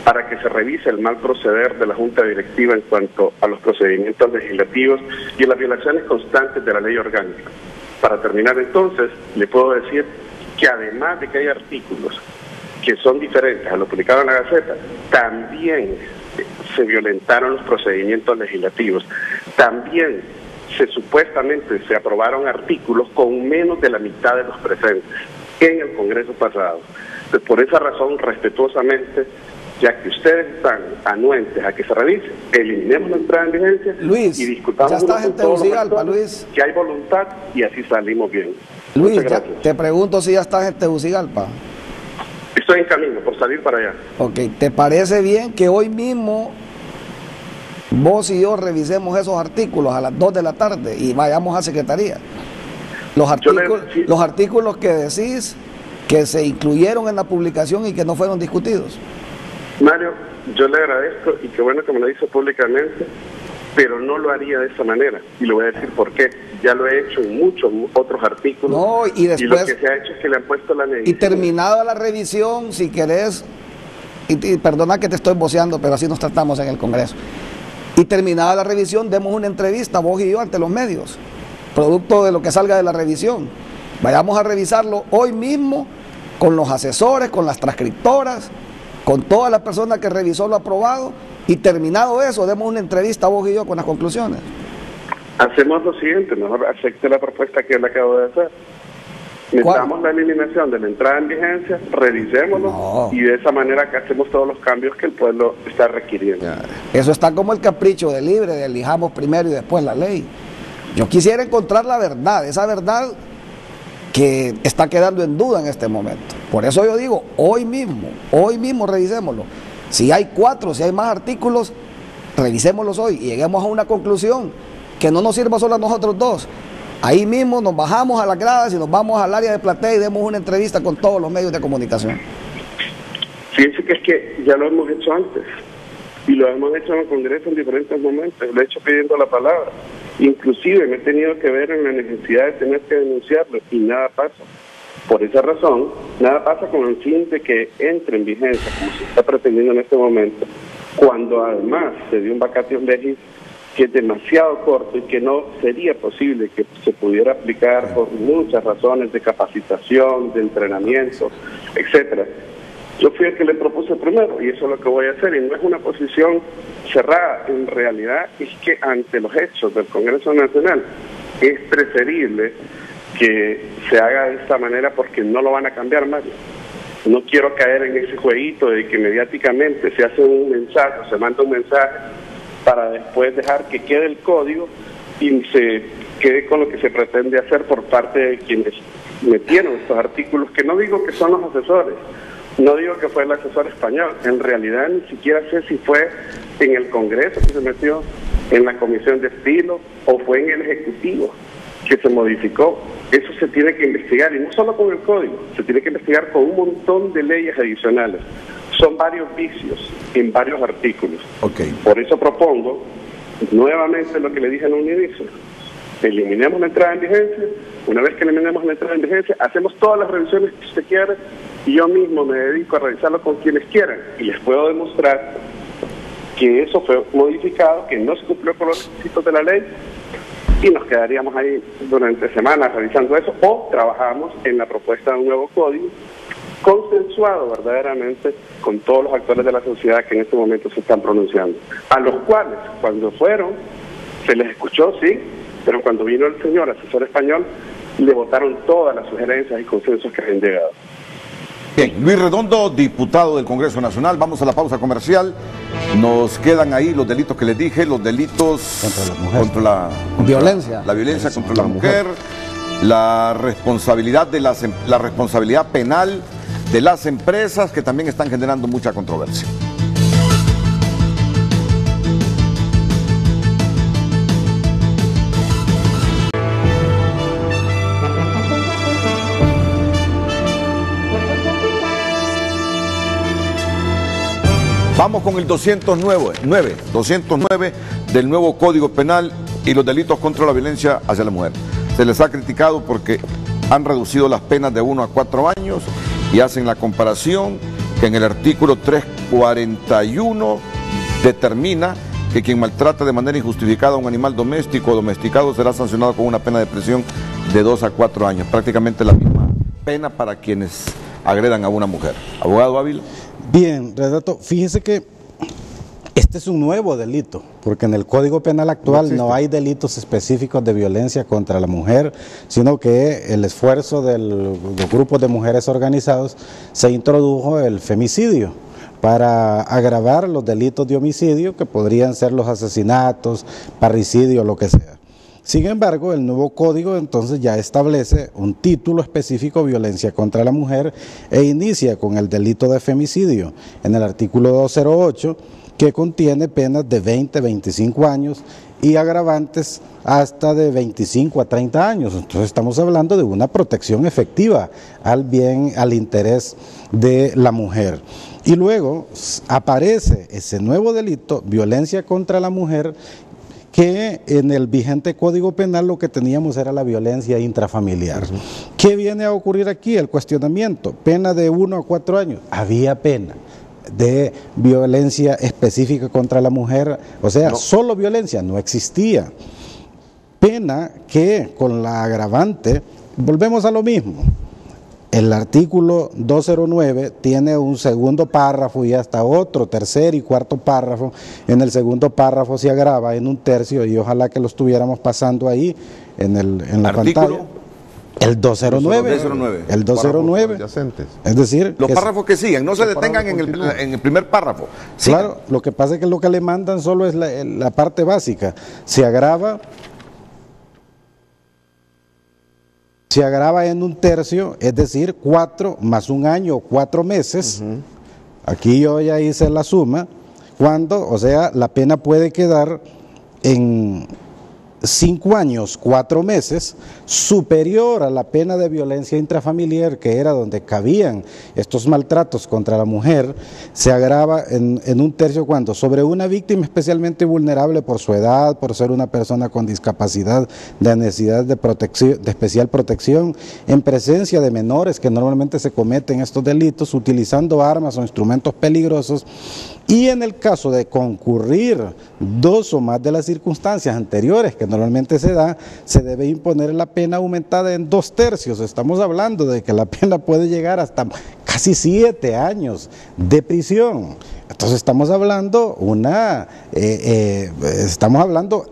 para que se revise el mal proceder de la Junta Directiva en cuanto a los procedimientos legislativos y las violaciones constantes de la ley orgánica. Para terminar entonces, le puedo decir que además de que hay artículos que son diferentes a lo publicado en la Gaceta, también se violentaron los procedimientos legislativos, también supuestamente se aprobaron artículos con menos de la mitad de los presentes en el Congreso pasado. Entonces, por esa razón, respetuosamente, ya que ustedes están anuentes a que se revise, eliminemos la entrada en vigencia, Luis, y discutamos ya estás en Tegucigalpa, Luis. Que hay voluntad y así salimos bien. Luis, ya te pregunto si ya estás en Tegucigalpa. Estoy en camino por salir para allá. Ok, ¿te parece bien que hoy mismo vos y yo revisemos esos artículos a las 2 de la tarde y vayamos a Secretaría? Los artículos que decís que se incluyeron en la publicación y que no fueron discutidos. Mario, yo le agradezco y qué bueno que me lo dice públicamente, pero no lo haría de esa manera, y le voy a decir por qué. Ya lo he hecho en muchos otros artículos, no, y después, y lo que se ha hecho es que le han puesto la medicina. Y terminada la revisión, si querés, y perdona que te estoy voceando, pero así nos tratamos en el Congreso, y terminada la revisión, demos una entrevista, vos y yo, ante los medios, producto de lo que salga de la revisión. Vayamos a revisarlo hoy mismo, con los asesores, con las transcriptoras, con toda la persona que revisó lo aprobado, y terminado eso, demos una entrevista vos y yo con las conclusiones. Hacemos lo siguiente, mejor acepte la propuesta que él acabo de hacer. Metamos la eliminación de la entrada en vigencia, revisémoslo, y de esa manera que hacemos todos los cambios que el pueblo está requiriendo. Eso está como el capricho de Libre, de elijamos primero y después la ley. Yo quisiera encontrar la verdad, esa verdad que está quedando en duda en este momento. Por eso yo digo, hoy mismo revisémoslo. Si hay 4, si hay más artículos, revisémoslos hoy y lleguemos a una conclusión que no nos sirva solo a nosotros dos. Ahí mismo nos bajamos a las gradas y nos vamos al área de platea y demos una entrevista con todos los medios de comunicación. Fíjense que es que ya lo hemos hecho antes y lo hemos hecho en el Congreso en diferentes momentos, lo he hecho pidiendo la palabra. Inclusive me he tenido que ver en la necesidad de tener que denunciarlo y nada pasa. Por esa razón, nada pasa con el fin de que entre en vigencia, como se está pretendiendo en este momento, cuando además se dio un vacatio legis que es demasiado corto y que no sería posible que se pudiera aplicar por muchas razones de capacitación, de entrenamiento, etcétera. Yo fui el que le propuse primero y eso es lo que voy a hacer, y no es una posición cerrada. En realidad es que ante los hechos del Congreso Nacional es preferible que se haga de esta manera porque no lo van a cambiar más. No quiero caer en ese jueguito de que mediáticamente se hace un mensaje, se manda un mensaje para después dejar que quede el código y se quede con lo que se pretende hacer por parte de quienes metieron estos artículos, que no digo que son los asesores, no digo que fue el asesor español, en realidad ni siquiera sé si fue en el Congreso que se metió, en la Comisión de Estilo, o fue en el Ejecutivo que se modificó. Eso se tiene que investigar, y no solo con el código, se tiene que investigar con un montón de leyes adicionales. Son varios vicios en varios artículos. Okay. Por eso propongo nuevamente lo que le dije en un inicio: eliminemos la entrada en vigencia. Una vez que eliminemos la entrada en vigencia, hacemos todas las revisiones que usted quiera, y yo mismo me dedico a revisarlo con quienes quieran, y les puedo demostrar que eso fue modificado, que no se cumplió con los requisitos de la ley, y nos quedaríamos ahí durante semanas revisando eso, o trabajamos en la propuesta de un nuevo código consensuado verdaderamente con todos los actores de la sociedad que en este momento se están pronunciando, a los cuales cuando fueron se les escuchó, sí, pero cuando vino el señor asesor español le votaron todas las sugerencias y consensos que habían llegado. Bien, Luis Redondo, diputado del Congreso Nacional. Vamos a la pausa comercial. Nos quedan ahí los delitos que les dije, los delitos contra la violencia contra la mujer, la responsabilidad la responsabilidad penal de las empresas, que también están generando mucha controversia. Vamos con el 209 del nuevo Código Penal y los delitos contra la violencia hacia la mujer. Se les ha criticado porque han reducido las penas de 1 a 4 años y hacen la comparación que en el artículo 341 determina que quien maltrata de manera injustificada a un animal doméstico o domesticado será sancionado con una pena de prisión de 2 a 4 años. Prácticamente la misma pena para quienes agredan a una mujer. Abogado Ávila. Bien, Renato, fíjese que este es un nuevo delito, porque en el Código Penal actual no hay delitos específicos de violencia contra la mujer, sino que el esfuerzo de los grupos de mujeres organizados se introdujo el femicidio para agravar los delitos de homicidio, que podrían ser los asesinatos, parricidio, lo que sea. Sin embargo, el nuevo código entonces ya establece un título específico, violencia contra la mujer, e inicia con el delito de femicidio en el artículo 208, que contiene penas de 20 a 25 años y agravantes hasta de 25 a 30 años. Entonces estamos hablando de una protección efectiva al bien, al interés de la mujer. Y luego aparece ese nuevo delito, violencia contra la mujer, que en el vigente Código Penal lo que teníamos era la violencia intrafamiliar. ¿Qué viene a ocurrir aquí? El cuestionamiento, pena de 1 a 4 años. Había pena de violencia específica contra la mujer, o sea, solo violencia, no existía. Pena que con la agravante, volvemos a lo mismo. El artículo 209 tiene un segundo párrafo y hasta otro, tercer y cuarto párrafo. En el segundo párrafo se agrava en un tercio, y ojalá que lo estuviéramos pasando ahí en la pantalla. El 209. El 209. Es decir, los párrafos que siguen, no se detengan en el primer párrafo. Claro, lo que pasa es que lo que le mandan solo es la parte básica. Se agrava en un tercio, es decir, 4 más 1 año, 4 meses. Aquí yo ya hice la suma. Cuando, o sea, la pena puede quedar en 5 años, 4 meses, superior a la pena de violencia intrafamiliar, que era donde cabían estos maltratos contra la mujer. Se agrava en un tercio cuando sobre una víctima especialmente vulnerable por su edad, por ser una persona con discapacidad, de necesidad de protección, de especial protección, en presencia de menores, que normalmente se cometen estos delitos utilizando armas o instrumentos peligrosos. Y en el caso de concurrir 2 o más de las circunstancias anteriores que normalmente se da, se debe imponer la pena aumentada en 2 tercios. Estamos hablando de que la pena puede llegar hasta casi 7 años de prisión. Entonces estamos hablando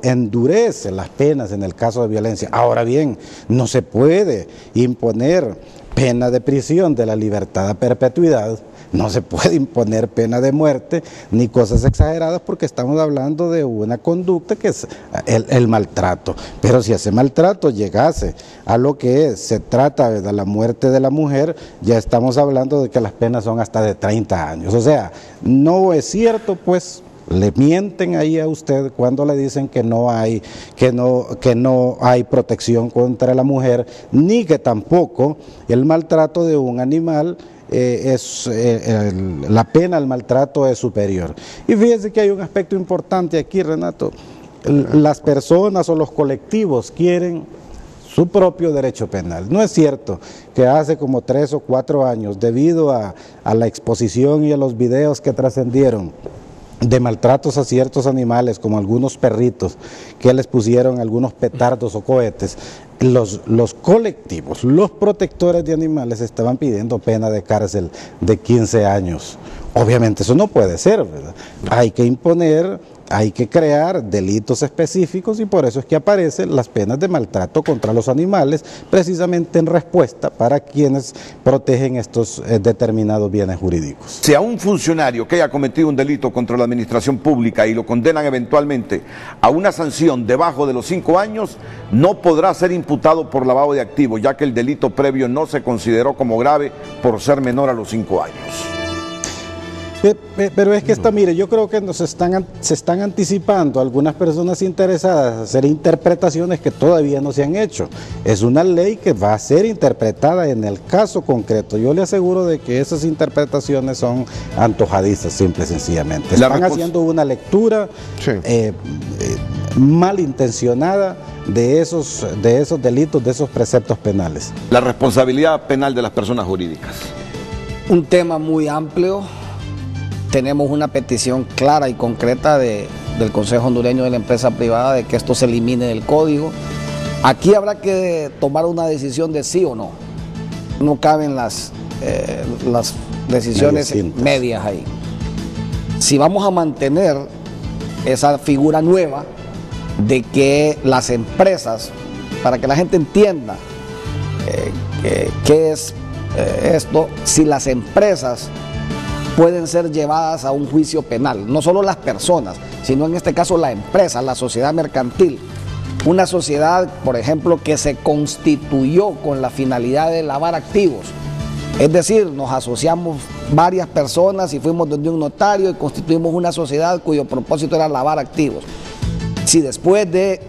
endurece las penas en el caso de violencia. Ahora bien, no se puede imponer pena de prisión de la libertad a perpetuidad no se puede imponer pena de muerte ni cosas exageradas, porque estamos hablando de una conducta que es el maltrato. Pero si ese maltrato llegase a lo que se trata de la muerte de la mujer, ya estamos hablando de que las penas son hasta de 30 años. O sea, no es cierto, pues. Le mienten ahí a usted cuando le dicen que no hay protección contra la mujer, ni que tampoco el maltrato de un animal la pena al maltrato es superior. Y fíjese que hay un aspecto importante aquí, Renato. Las personas o los colectivos quieren su propio derecho penal. No es cierto que hace como 3 o 4 años, debido a la exposición y a los videos que trascendieron de maltratos a ciertos animales, como algunos perritos que les pusieron algunos petardos o cohetes, los colectivos, los protectores de animales estaban pidiendo pena de cárcel de 15 años. Obviamente eso no puede ser, ¿verdad? Hay que imponer, hay que crear delitos específicos, y por eso es que aparecen las penas de maltrato contra los animales, precisamente en respuesta para quienes protegen estos determinados bienes jurídicos. Si a un funcionario que haya cometido un delito contra la administración pública y lo condenan eventualmente a una sanción debajo de los 5 años, no podrá ser imputado por lavado de activos, ya que el delito previo no se consideró como grave por ser menor a los 5 años. Pero es que mire, yo creo que se están anticipando algunas personas interesadas a hacer interpretaciones que todavía no se han hecho. Es una ley que va a ser interpretada en el caso concreto. Yo le aseguro de que esas interpretaciones son antojadizas, simple y sencillamente. Están haciendo una lectura malintencionada de esos delitos, de esos preceptos penales. La responsabilidad penal de las personas jurídicas. Un tema muy amplio. Tenemos una petición clara y concreta del Consejo Hondureño de la Empresa Privada de que esto se elimine del código. Aquí habrá que tomar una decisión de sí o no. No caben las decisiones medias ahí. Si vamos a mantener esa figura nueva de que las empresas, para que la gente entienda qué es esto, si las empresas pueden ser llevadas a un juicio penal, no solo las personas, sino en este caso la empresa, la sociedad mercantil, una sociedad, por ejemplo, que se constituyó con la finalidad de lavar activos, es decir, nos asociamos varias personas y fuimos donde un notario y constituimos una sociedad cuyo propósito era lavar activos. Si después de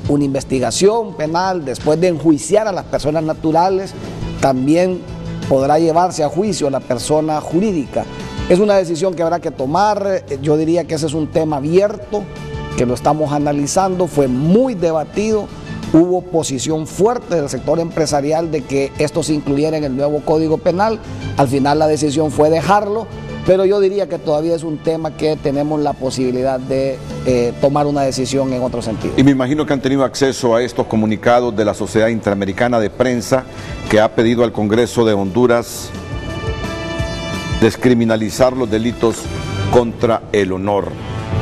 una investigación penal, después de enjuiciar a las personas naturales, también podrá llevarse a juicio a la persona jurídica. Es una decisión que habrá que tomar. Yo diría que ese es un tema abierto, que lo estamos analizando, fue muy debatido, hubo posición fuerte del sector empresarial de que esto se incluyera en el nuevo Código Penal. Al final la decisión fue dejarlo, pero yo diría que todavía es un tema que tenemos la posibilidad de tomar una decisión en otro sentido. Y me imagino que han tenido acceso a estos comunicados de la Sociedad Interamericana de Prensa, que ha pedido al Congreso de Honduras descriminalizar los delitos contra el honor,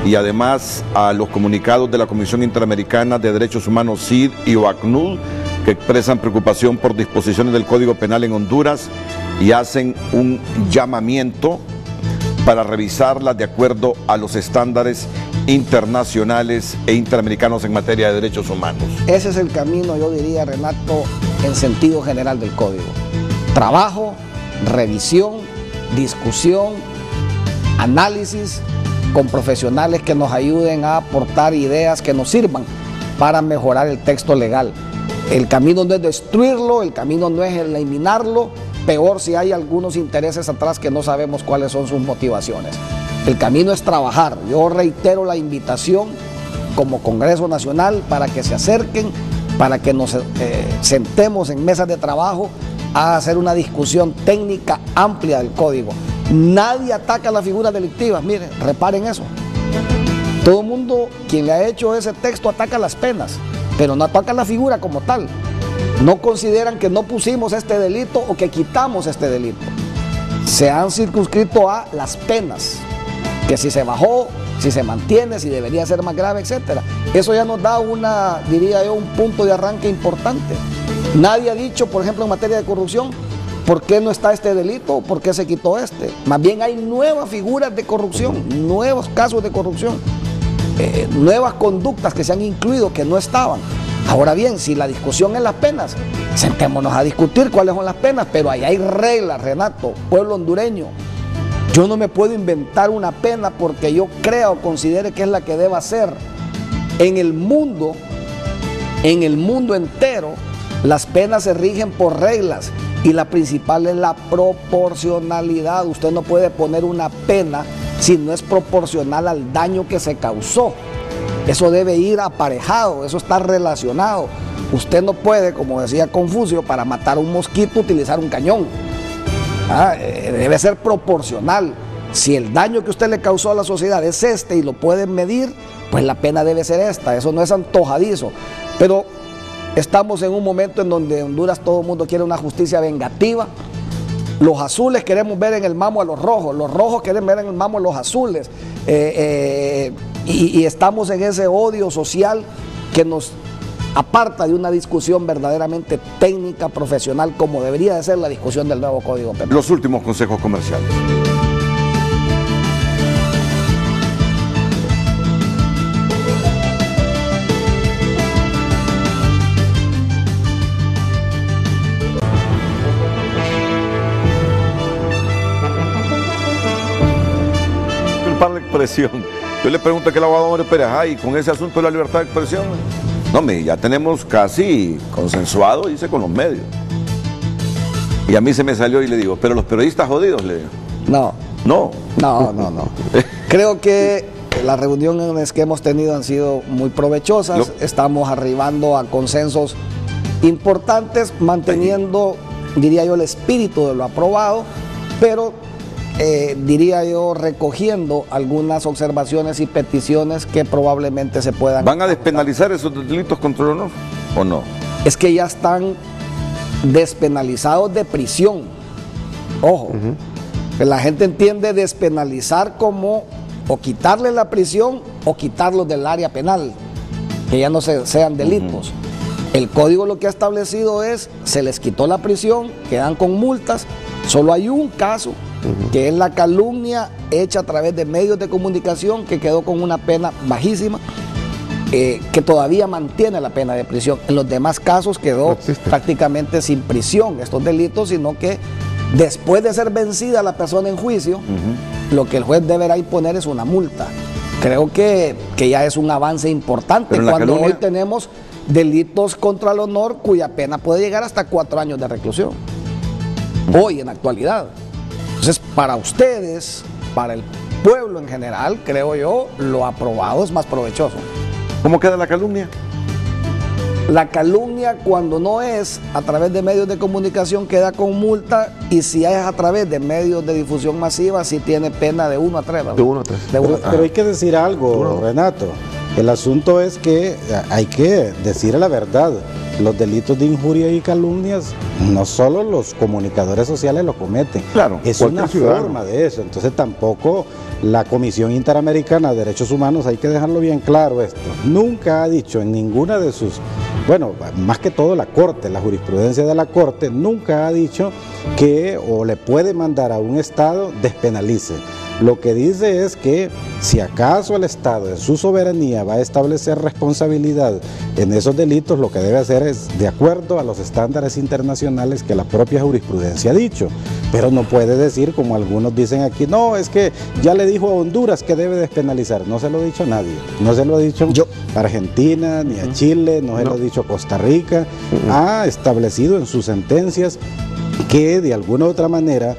y además a los comunicados de la Comisión Interamericana de Derechos Humanos CID y OACNUD, que expresan preocupación por disposiciones del Código Penal en Honduras y hacen un llamamiento para revisarlas de acuerdo a los estándares internacionales e interamericanos en materia de derechos humanos. Ese es el camino, yo diría, Renato, en sentido general del Código. Trabajo, revisión, discusión, análisis con profesionales que nos ayuden a aportar ideas que nos sirvan para mejorar el texto legal. El camino no es destruirlo, el camino no es eliminarlo, peor si hay algunos intereses atrás que no sabemos cuáles son sus motivaciones. El camino es trabajar. Yo reitero la invitación como Congreso Nacional para que se acerquen, para que nos sentemos en mesas de trabajo a hacer una discusión técnica amplia del código. Nadie ataca las figuras delictivas, miren, reparen eso. Todo el mundo, quien le ha hecho ese texto, ataca las penas, pero no ataca la figura como tal. No consideran que no pusimos este delito o que quitamos este delito. Se han circunscrito a las penas, que si se bajó, si se mantiene, si debería ser más grave, etc. Eso ya nos da diría yo, un punto de arranque importante. Nadie ha dicho, por ejemplo, en materia de corrupción, ¿Por qué no está este delito? ¿Por qué se quitó este? Más bien hay nuevas figuras de corrupción, nuevos casos de corrupción, nuevas conductas que se han incluido que no estaban. Ahora bien, si la discusión es las penas, sentémonos a discutir cuáles son las penas, pero ahí hay reglas, Renato, pueblo hondureño. Yo no me puedo inventar una pena porque yo crea o considere que es la que deba ser. En el mundo entero, las penas se rigen por reglas y la principal es la proporcionalidad. Usted no puede poner una pena si no es proporcional al daño que se causó. Eso debe ir aparejado, eso está relacionado. Usted no puede, como decía Confucio, para matar a un mosquito utilizar un cañón. Debe ser proporcional. Si el daño que usted le causó a la sociedad es este y lo pueden medir, pues la pena debe ser esta. Eso no es antojadizo. Pero estamos en un momento en donde en Honduras todo el mundo quiere una justicia vengativa. Los azules queremos ver en el mamo a los rojos quieren ver en el mamo a los azules. Y estamos en ese odio social que nos aparta de una discusión verdaderamente técnica, profesional, como debería de ser la discusión del nuevo Código Penal. Los últimos consejos comerciales. Para la expresión. Yo le pregunto que el abogado Mario Pérez, y con ese asunto de la libertad de expresión, no, ya tenemos casi consensuado, dice, con los medios. Y a mí se me salió y le digo, pero los periodistas jodidos, le digo. No. Creo que las reuniones que hemos tenido han sido muy provechosas. Estamos arribando a consensos importantes, manteniendo, diría yo, el espíritu de lo aprobado, pero diría yo, recogiendo algunas observaciones y peticiones que probablemente se puedan... ¿Van a despenalizar esos delitos contra el honor o no? Es que ya están despenalizados de prisión. Ojo, que la gente entiende despenalizar como o quitarle la prisión o quitarlos del área penal, que ya no sean delitos. El código lo que ha establecido es, se les quitó la prisión, quedan con multas, solo hay un caso, que es la calumnia hecha a través de medios de comunicación, que quedó con una pena bajísima, que todavía mantiene la pena de prisión. En los demás casos quedó prácticamente sin prisión estos delitos, sino que después de ser vencida la persona en juicio, lo que el juez deberá imponer es una multa. Creo que ya es un avance importante cuando hoy tenemos delitos contra el honor cuya pena puede llegar hasta 4 años de reclusión. Hoy, en la actualidad. Entonces, para ustedes, para el pueblo en general, creo yo, lo aprobado es más provechoso. ¿Cómo queda la calumnia? La calumnia, cuando no es a través de medios de comunicación, queda con multa, y si es a través de medios de difusión masiva, sí tiene pena de 1 a 3. ¿verdad? De 1 a 3. Pero hay que decir algo, Renato. El asunto es que hay que decir la verdad. Los delitos de injuria y calumnias, no solo los comunicadores sociales lo cometen. Claro, es una forma de eso. Entonces tampoco la Comisión Interamericana de Derechos Humanos, hay que dejarlo bien claro esto, nunca ha dicho en ninguna de sus, bueno, más que todo la Corte, la jurisprudencia de la Corte, nunca ha dicho que o le puede mandar a un Estado despenalice. Lo que dice es que si acaso el Estado en su soberanía va a establecer responsabilidad en esos delitos, lo que debe hacer es de acuerdo a los estándares internacionales que la propia jurisprudencia ha dicho. Pero no puede decir, como algunos dicen aquí, no, es que ya le dijo a Honduras que debe despenalizar. No se lo ha dicho a nadie. No se lo ha dicho a Argentina, ni a Chile, no se lo ha dicho a Costa Rica. Ha establecido en sus sentencias que de alguna u otra manera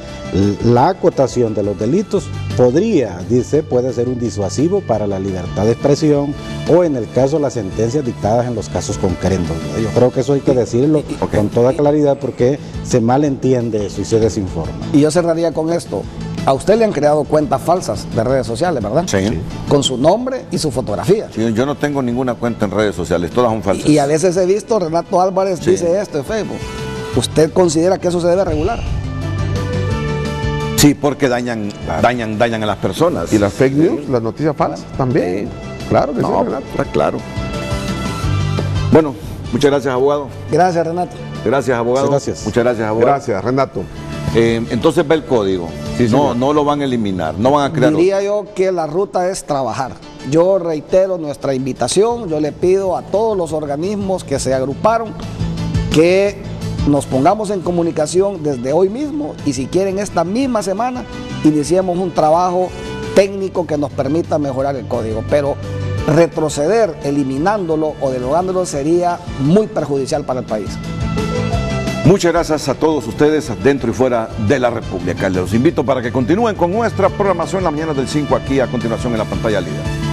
la acotación de los delitos puede ser un disuasivo para la libertad de expresión, o en el caso las sentencias dictadas en los casos concretos. Yo creo que eso hay que decirlo con toda claridad, porque se malentiende eso y se desinforma. Y yo cerraría con esto. A usted le han creado cuentas falsas de redes sociales, ¿verdad? Sí. Con su nombre y su fotografía. Sí, yo no tengo ninguna cuenta en redes sociales, todas son falsas. Y a veces he visto, Renato Álvarez dice esto en Facebook. ¿Usted considera que eso se debe regular? Sí, porque dañan a las personas. ¿Y las fake news, las noticias falsas también? Claro que sí, Renato. Está claro. Bueno, muchas gracias, abogado. Gracias, Renato. Gracias, abogado. Gracias. Muchas gracias, abogado. Gracias, Renato. Entonces ve el código. Sí, no, señor. no lo van a eliminar, no van a crear. Diría yo que la ruta es trabajar. Yo reitero nuestra invitación, yo le pido a todos los organismos que se agruparon que nos pongamos en comunicación desde hoy mismo y si quieren esta misma semana iniciemos un trabajo técnico que nos permita mejorar el código, pero retroceder eliminándolo o derogándolo sería muy perjudicial para el país. Muchas gracias a todos ustedes dentro y fuera de la República. Les los invito para que continúen con nuestra programación en la mañana del 5 aquí a continuación en la pantalla líder.